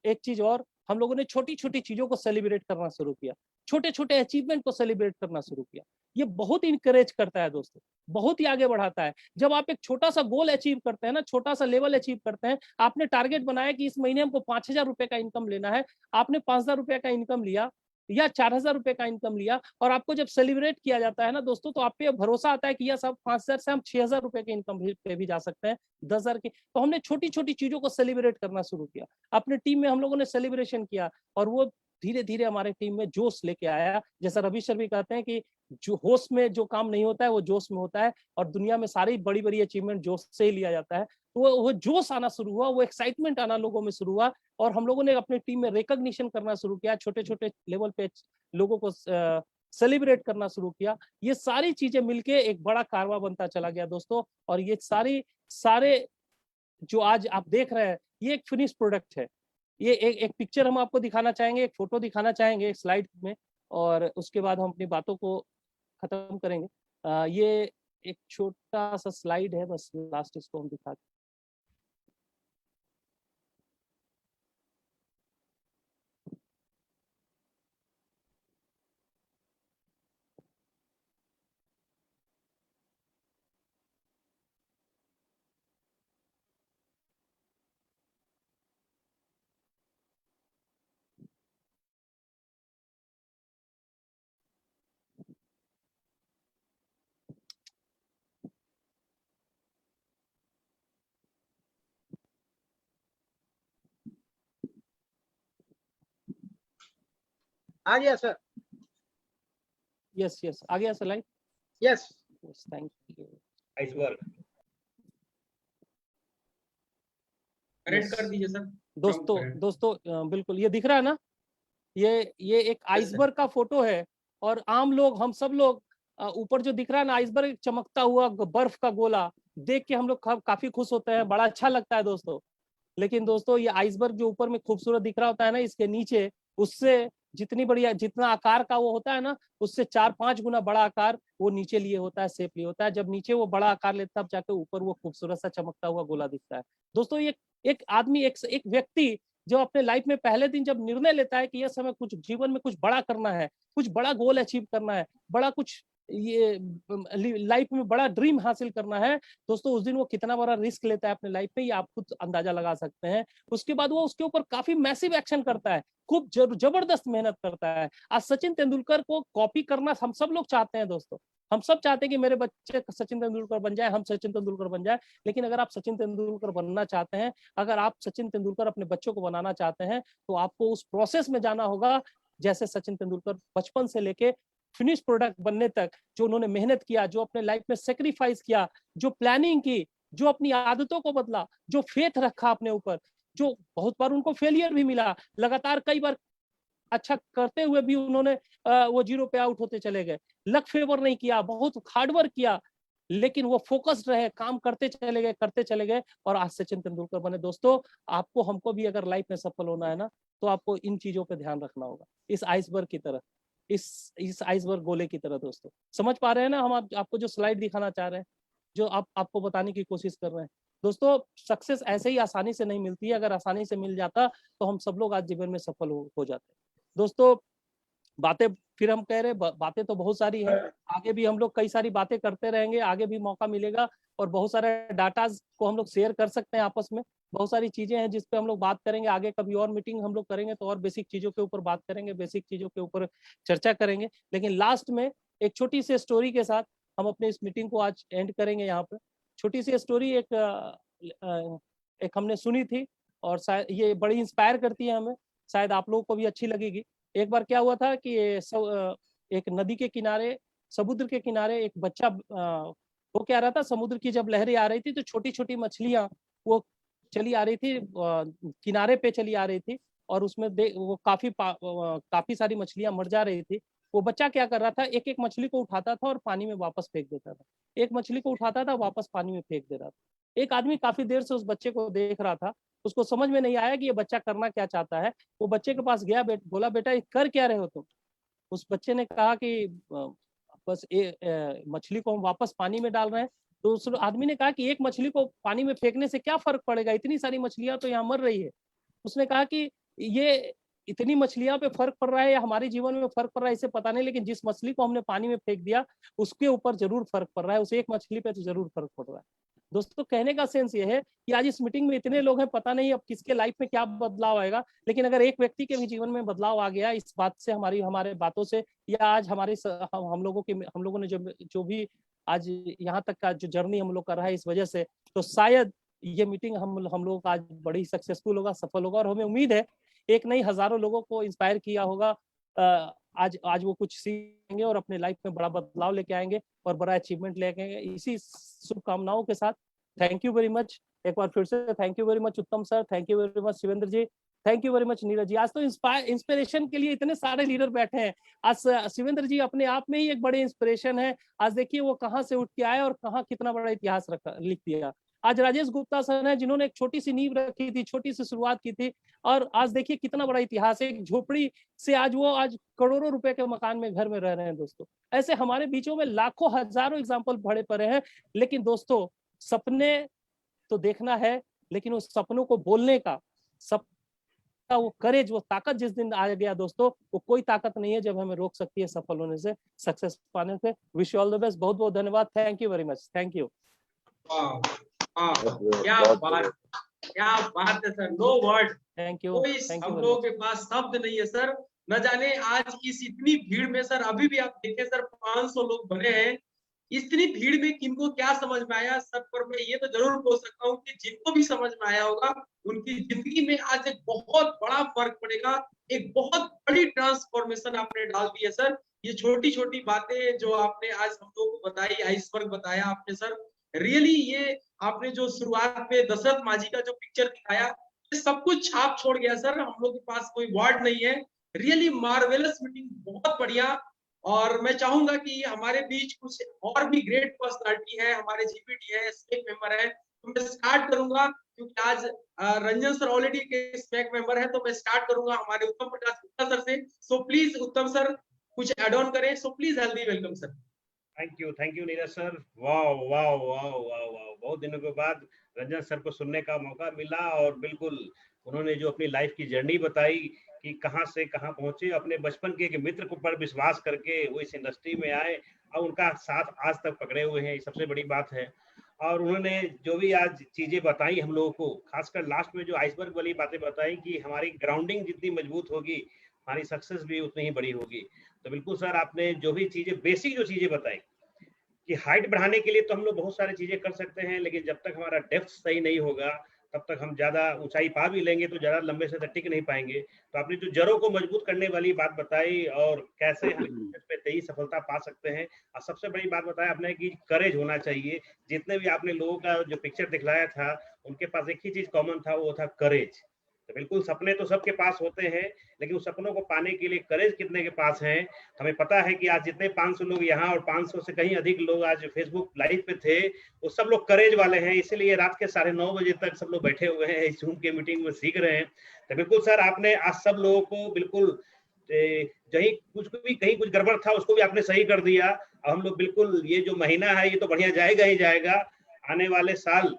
एक चीज और, हम लोगों ने छोटी छोटी चीजों को सेलिब्रेट करना शुरू किया, छोटे छोटे अचीवमेंट को सेलिब्रेट करना शुरू किया। ये बहुत इंकरेज करता है दोस्तों, बहुत ही आगे बढ़ाता है। जब आप एक छोटा सा गोल अचीव करते हैं ना, छोटा सा लेवल अचीव करते हैं, आपने टारगेट बनाया कि इस महीने हमको 5,000 रुपए का इनकम लेना है, आपने 5,000 रुपए का इनकम लिया, या 4,000 रुपए का इनकम लिया, और आपको जब सेलिब्रेट किया जाता है ना दोस्तों, तो आप पे भरोसा आता है कि यह सब 5,000 से हम 6,000 रुपए के इनकम पे भी जा सकते हैं, 10,000 के। तो हमने छोटी छोटी चीजों को सेलिब्रेट करना शुरू किया, अपने टीम में हम लोगों ने सेलिब्रेशन किया, और वो धीरे धीरे हमारे टीम में जोश लेके आया। जैसा रवि सर भी कहते हैं कि जो होश में जो काम नहीं होता है वो जोश में होता है, और दुनिया में सारी बड़ी बड़ी अचीवमेंट जोश से ही लिया जाता है। तो वो जोश आना शुरू हुआ, वो एक्साइटमेंट आना लोगों में शुरू हुआ, और हम लोगों ने अपनी टीम में रिकॉग्निशन करना शुरू किया, छोटे छोटे लेवल पे लोगों को सेलिब्रेट करना शुरू किया। ये सारी चीजें मिलके एक बड़ा कारवा बनता चला गया दोस्तों। और ये सारे जो आज आप देख रहे हैं, ये एक फिनिश प्रोडक्ट है। ये एक पिक्चर हम आपको दिखाना चाहेंगे, एक फोटो दिखाना चाहेंगे एक स्लाइड में, और उसके बाद हम अपनी बातों को खत्म करेंगे। ये एक छोटा सा स्लाइड है, बस लास्ट इसको हम दिखा। आ गया सर। यस यस, आ गया slide. Yes yes, thank you. Iceberg correct कर दीजिए सर। दोस्तों बिल्कुल ये दिख रहा है ना, ये एक आइसबर्ग का फोटो है, और आम लोग, हम सब लोग ऊपर जो दिख रहा है ना आइसबर्ग, चमकता हुआ बर्फ का गोला, देख के हम लोग काफी खुश होते हैं, बड़ा अच्छा लगता है दोस्तों। लेकिन दोस्तों ये आइसबर्ग जो ऊपर में खूबसूरत दिख रहा होता है ना, इसके नीचे उससे जितना आकार का वो होता है ना, उससे 4-5 गुना बड़ा आकार वो नीचे लिए होता है, शेप लिए होता है। जब नीचे वो बड़ा आकार लेता है, तब जाके ऊपर वो खूबसूरत सा चमकता हुआ गोला दिखता है दोस्तों। ये एक आदमी, एक व्यक्ति जो अपने लाइफ में पहले दिन जब निर्णय लेता है कि यह समय कुछ जीवन में कुछ बड़ा करना है, कुछ बड़ा गोल अचीव करना है, बड़ा कुछ ये लाइफ में बड़ा ड्रीम हासिल करना है दोस्तों, उस दिन वो कितना बड़ा रिस्क लेता है अपने लाइफ में, ये आप खुद अंदाजा लगा सकते हैं। उसके बाद वो उसके ऊपर काफी मैसिव एक्शन करता है, खूब जबरदस्त मेहनत करता है। आज सचिन तेंदुलकर को कॉपी करना हम सब लोग चाहते हैं दोस्तों, हम सब चाहते हैं कि मेरे बच्चे सचिन तेंदुलकर बन जाए, हम सचिन तेंदुलकर बन जाए। लेकिन अगर आप सचिन तेंदुलकर बनना चाहते हैं, अगर आप सचिन तेंदुलकर अपने बच्चों को बनाना चाहते हैं, तो आपको उस प्रोसेस में जाना होगा, जैसे सचिन तेंदुलकर बचपन से लेके फिनिश प्रोडक्ट बनने तक जो उन्होंने मेहनत किया, जो अपने लाइफ में सेक्रीफाइस किया, जो प्लानिंग की, जो अपनी आदतों को बदला, जो फेथ रखा अपने ऊपर, जो बहुत बार उनको फेलियर भी मिला, लगातार कई बार अच्छा करते हुए भी उन्होंने वो 0 पे आउट होते चले गए, लक फेवर नहीं किया, बहुत हार्डवर्क किया, लेकिन वो फोकस्ड रहे, काम करते चले गए, और आज सचिन तेंदुलकर बने। दोस्तों आपको, हमको भी अगर लाइफ में सफल होना है ना, तो आपको इन चीजों पे ध्यान रखना होगा, इस आइसबर्ग की तरह, इस आइसबर्ग गोले की तरह। दोस्तों समझ पा रहे हैं ना हम आपको जो स्लाइड दिखाना चाह रहे हैं, जो आपको बताने की कोशिश कर रहे हैं। दोस्तों सक्सेस ऐसे ही आसानी से नहीं मिलती है, अगर आसानी से मिल जाता तो हम सब लोग आज जीवन में सफल हो जाते। दोस्तों बातें फिर हम कह रहे, बातें तो बहुत सारी हैं, आगे भी हम लोग कई सारी बातें करते रहेंगे, आगे भी मौका मिलेगा, और बहुत सारे डाटाज को हम लोग शेयर कर सकते हैं आपस में। बहुत सारी चीजें हैं जिस पे हम लोग बात करेंगे, आगे कभी और मीटिंग हम लोग करेंगे तो और बेसिक चीजों के ऊपर बात करेंगे, बेसिक चीजों के ऊपर चर्चा करेंगे। लेकिन लास्ट में एक छोटी सी स्टोरी के साथ हम अपने इस मीटिंग को आज एंड करेंगे। यहाँ पे छोटी सी स्टोरी एक हमने सुनी थी, और शायद ये बड़ी इंस्पायर करती है हमें, शायद आप लोगों को भी अच्छी लगेगी। एक बार क्या हुआ था कि एक नदी के किनारे, समुद्र के किनारे एक बच्चा वो क्या रहा था, समुद्र की जब लहरें आ रही थी तो छोटी छोटी मछलियां वो चली आ रही थी, किनारे पे चली आ रही थी, और उसमें वो काफी सारी मछलियां मर जा रही थी। वो बच्चा क्या कर रहा था, एक एक मछली को उठाता था और पानी में वापस फेंक देता था, एक मछली को उठाता था वापस पानी में फेंक दे रहा था। एक आदमी काफी देर से उस बच्चे को देख रहा था, उसको समझ में नहीं आया कि ये बच्चा करना क्या चाहता है। वो बच्चे के पास गया, बोला बेटा ये कर क्या रहे हो तुम। उस बच्चे ने कहा कि बस मछली को हम वापस पानी में डाल रहे हैं। तो उस आदमी ने कहा कि एक मछली को पानी में फेंकने से क्या फर्क पड़ेगा, इतनी सारी मछलियां तो यहाँ मर रही है। उसने कहा कि ये इतनी मछलियां पे फर्क पड़ रहा है या हमारे जीवन में फर्क पड़ रहा है इसे पता नहीं, लेकिन जिस मछली को हमने पानी में फेंक दिया उसके ऊपर जरूर फर्क पड़ रहा है, उस एक मछली पे तो जरूर फर्क पड़ रहा है। दोस्तों कहने का सेंस ये है कि आज इस मीटिंग में इतने लोग हैं, पता नहीं अब किसके लाइफ में क्या बदलाव आएगा, लेकिन अगर एक व्यक्ति के भी जीवन में बदलाव आ गया इस बात से, हमारे बातों से, या आज हम लोगों ने जो भी आज यहाँ तक का जो जर्नी हम लोग कर रहा है इस वजह से, तो शायद ये मीटिंग हम लोगों का आज बड़ी सक्सेसफुल होगा, सफल होगा, और हमें उम्मीद है एक नहीं हजारों लोगों को इंस्पायर किया होगा। आज वो कुछ सीखेंगे और अपने लाइफ में बड़ा बदलाव लेके आएंगे और बड़ा अचीवमेंट लेके आएंगे। इसी शुभकामनाओं के साथ थैंक यू वेरी मच, एक बार फिर से thank you very much Uttam sir, thank you very much Shivendra ji, thank you very much Neeraj ji. आज तो इंस्पिरेशन के लिए इतने सारे लीडर बैठे हैं। आज शिवेंद्र जी अपने आप में ही एक बड़े इंस्पिरेशन है। आज देखिए वो कहाँ से उठ के आए और कहाँ कितना बड़ा इतिहास लिख दिया। आज राजेश गुप्ता सर है जिन्होंने एक छोटी सी नींव रखी थी, छोटी सी शुरुआत की थी, और आज देखिए कितना बड़ा इतिहास है। एक झोपड़ी से आज करोड़ों रुपए के मकान में, घर में रह रहे हैं। दोस्तों ऐसे हमारे बीचों में लाखों हजारों एग्जाम्पल भरे पड़े हैं। लेकिन दोस्तों सपने तो देखना है, लेकिन उस सपनों को बोलने का वो करेज, वो ताकत जिस दिन आ गया दोस्तों, वो कोई ताकत नहीं है जब हमें रोक सकती है सफल होने से, सक्सेस पाने से। Wish you all the best. बहुत बहुत धन्यवाद। Thank you very much. Thank you. क्या बात है sir, no word. Thank you. कोई हम लोगों के पास शब्द नहीं है सर। न जाने आज इस इतनी भीड़ में सर, अभी भी आप देखें सर 500 लोग बने हैं। इतनी भीड़ में किनको क्या समझ में आया सर, पर मैं ये तो जरूर बोल सकता हूँ कि जिनको भी समझ में आया होगा उनकी जिंदगी में आज एक बहुत बड़ा फर्क पड़ेगा। एक बहुत बड़ी ट्रांसफॉर्मेशन आपने डाल दी है सर। ये छोटी छोटी बातें जो आपने आज हम लोगों को बताई, आइसबर्ग बताया आपने सर, रियली ये आपने जो शुरुआत में दशरथ माझी का जो पिक्चर दिखाया, ये सब कुछ छाप छोड़ गया सर। हम लोग के पास कोई वर्ड नहीं है। रियली मार्वेलस मीटिंग, बहुत बढ़िया। और मैं चाहूंगा कि हमारे बीच कुछ और भी ग्रेट पर्सनालिटी है, हमारे जीपीटी है, स्पेक मेंबर है, तो मैं स्टार्ट करूंगा क्योंकि आज रंजन सर ऑलरेडी के स्पेक मेंबर है, तो मैं स्टार्ट करूंगा हमारे उत्तम प्रकाश गुप्ता सर से। सो प्लीज उत्तम सर कुछ एड ऑन करें। So please healthy welcome sir. Thank you Neeraj sir. वाह वाह वाह वाह वाह, बहुत दिनों के बाद रंजन सर को सुनने का मौका मिला, और बिल्कुल उन्होंने जो अपनी लाइफ की जर्नी बताई कि कहां से कहां पहुंचे, अपने बचपन के एक मित्र को पर विश्वास करके वो इस इंडस्ट्री में आए और उनका साथ आज तक पकड़े हुए हैं, ये सबसे बड़ी बात है। और उन्होंने जो भी आज चीजें बताई हम लोगों को, खासकर लास्ट में जो आइसबर्ग वाली बातें बताई कि हमारी ग्राउंडिंग जितनी मजबूत होगी हमारी सक्सेस भी उतनी ही बड़ी होगी। तो बिल्कुल सर आपने जो भी चीजें, बेसिक जो चीजें बताई कि हाइट बढ़ाने के लिए तो हम लोग बहुत सारी चीजें कर सकते हैं, लेकिन जब तक हमारा डेप्थ सही नहीं होगा तब तक हम ज्यादा ऊंचाई पा भी लेंगे तो ज्यादा लंबे से टिक नहीं पाएंगे। तो आपने जो जड़ों को मजबूत करने वाली बात बताई और कैसे हम पे तेजी सफलता पा सकते हैं, और सबसे बड़ी बात बताया आपने कि करेज होना चाहिए। जितने भी आपने लोगों का जो पिक्चर दिखलाया था उनके पास एक ही चीज कॉमन था, वो था करेज। तो बिल्कुल सपने तो सबके पास होते हैं, लेकिन उस सपनों को पाने के लिए करेज कितने के पास है। हमें पता है कि आज जितने 500 लोग यहाँ और 500 से कहीं अधिक लोग आज फेसबुक लाइव पे थे, वो सब लोग करेज वाले हैं, इसीलिए रात के 9:30 बजे तक सब लोग बैठे हुए हैं, इस जूम के मीटिंग में सीख रहे हैं। तो बिल्कुल सर आपने आज सब लोगों को बिल्कुल कहीं कुछ गड़बड़ था उसको भी आपने सही कर दिया। अब हम लोग बिल्कुल ये जो महीना है ये तो बढ़िया जाएगा ही जाएगा, आने वाले साल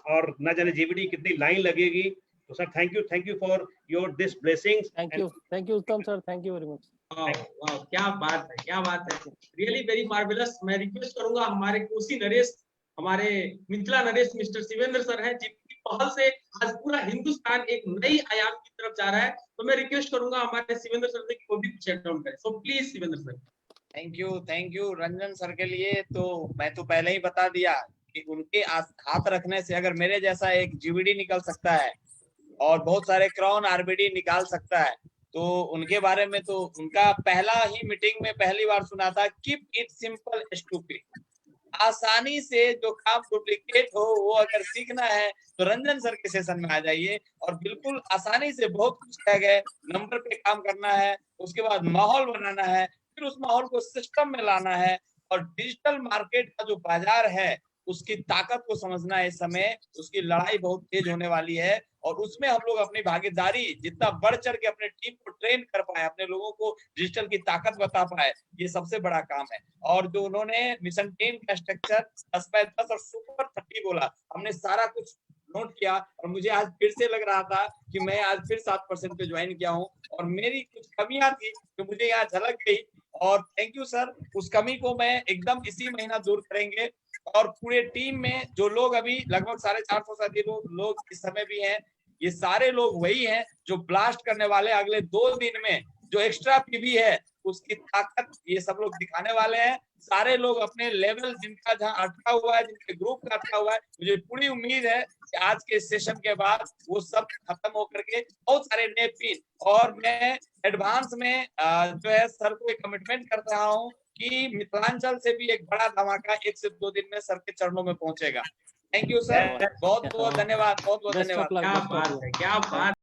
और न जाने जीबीडी कितनी लाइन लगेगी। तो sir thank you for your this blessings. Thank you Uttam sir, thank you very much. क्या बात है, क्या बात है, रियली वेरी मार्वेलस। मैं रिक्वेस्ट करूंगा हमारे कोसी नरेश, हमारे मिथिला नरेश मिस्टर शिवेंद्र सर हैं, जिनकी पहल से आज पूरा हिंदुस्तान एक नई आयाम की तरफ जा रहा है, तो मैं रिक्वेस्ट करूंगा हमारे शिवेंद्र सर से कि वो भी कुछ एड ऑन करें। So please Shivendra sir. Thank you Ranjan sir के लिए। तो मैं तो पहले ही बता दिया कि उनके हाथ रखने से अगर मेरे जैसा एक जीवीडी निकल सकता है और बहुत सारे क्राउन आरबीडी निकाल सकता है, तो उनके बारे में तो उनका पहला ही मीटिंग में पहली बार सुना था, कीप इट सिंपल स्टूपिड। आसानी से जो काम डुप्लीकेट हो वो अगर सीखना है तो रंजन सर के सेशन में आ जाइए, और बिल्कुल आसानी से बहुत कुछ कह गए। नंबर पे काम करना है, उसके बाद माहौल बनाना है, फिर उस माहौल को सिस्टम में लाना है, और डिजिटल मार्केट का जो बाजार है उसकी ताकत को समझना है। इस समय उसकी लड़ाई बहुत तेज होने वाली है, और उसमें हम लोग अपनी भागीदारी जितना बढ़ चढ़ के अपने टीम को ट्रेन कर पाए, अपने लोगों को डिजिटल की ताकत बता पाए, ये सबसे बड़ा काम है। और जो उन्होंने मिशन 10 का स्ट्रक्चर 10x10 और सुपर 30 बोला, हमने सारा कुछ नोट किया, और मुझे आज फिर से लग रहा था कि मैं आज फिर 7% पे ज्वाइन किया हूँ, और मेरी कुछ कमियां थी जो मुझे यहाँ झलक गई। और थैंक यू सर, उस कमी को मैं एकदम इसी महीना दूर करेंगे। और पूरे टीम में जो लोग अभी लगभग 450 से अधिक लोग इस समय भी हैं, ये सारे लोग वही हैं जो ब्लास्ट करने वाले अगले 2 दिन में जो एक्स्ट्रा पीवी है उसकी ताकत ये सब लोग दिखाने वाले हैं। सारे लोग अपने लेवल जिनका जहां अटका हुआ है, जिनके ग्रुप का अटका हुआ है, मुझे पूरी उम्मीद है कि आज के सेशन के बाद वो सब खत्म होकर के बहुत सारे नए पिन, और मैं एडवांस में जो है सर को एक कमिटमेंट कर रहा हूँ कि मिथिलांचल से भी एक बड़ा धमाका 1 से 2 दिन में सर के चरणों में पहुंचेगा। थैंक यू सर, बहुत बहुत धन्यवाद, बहुत बहुत बेस्ट ऑफ धन्यवाद। लक, क्या बात है, क्या बात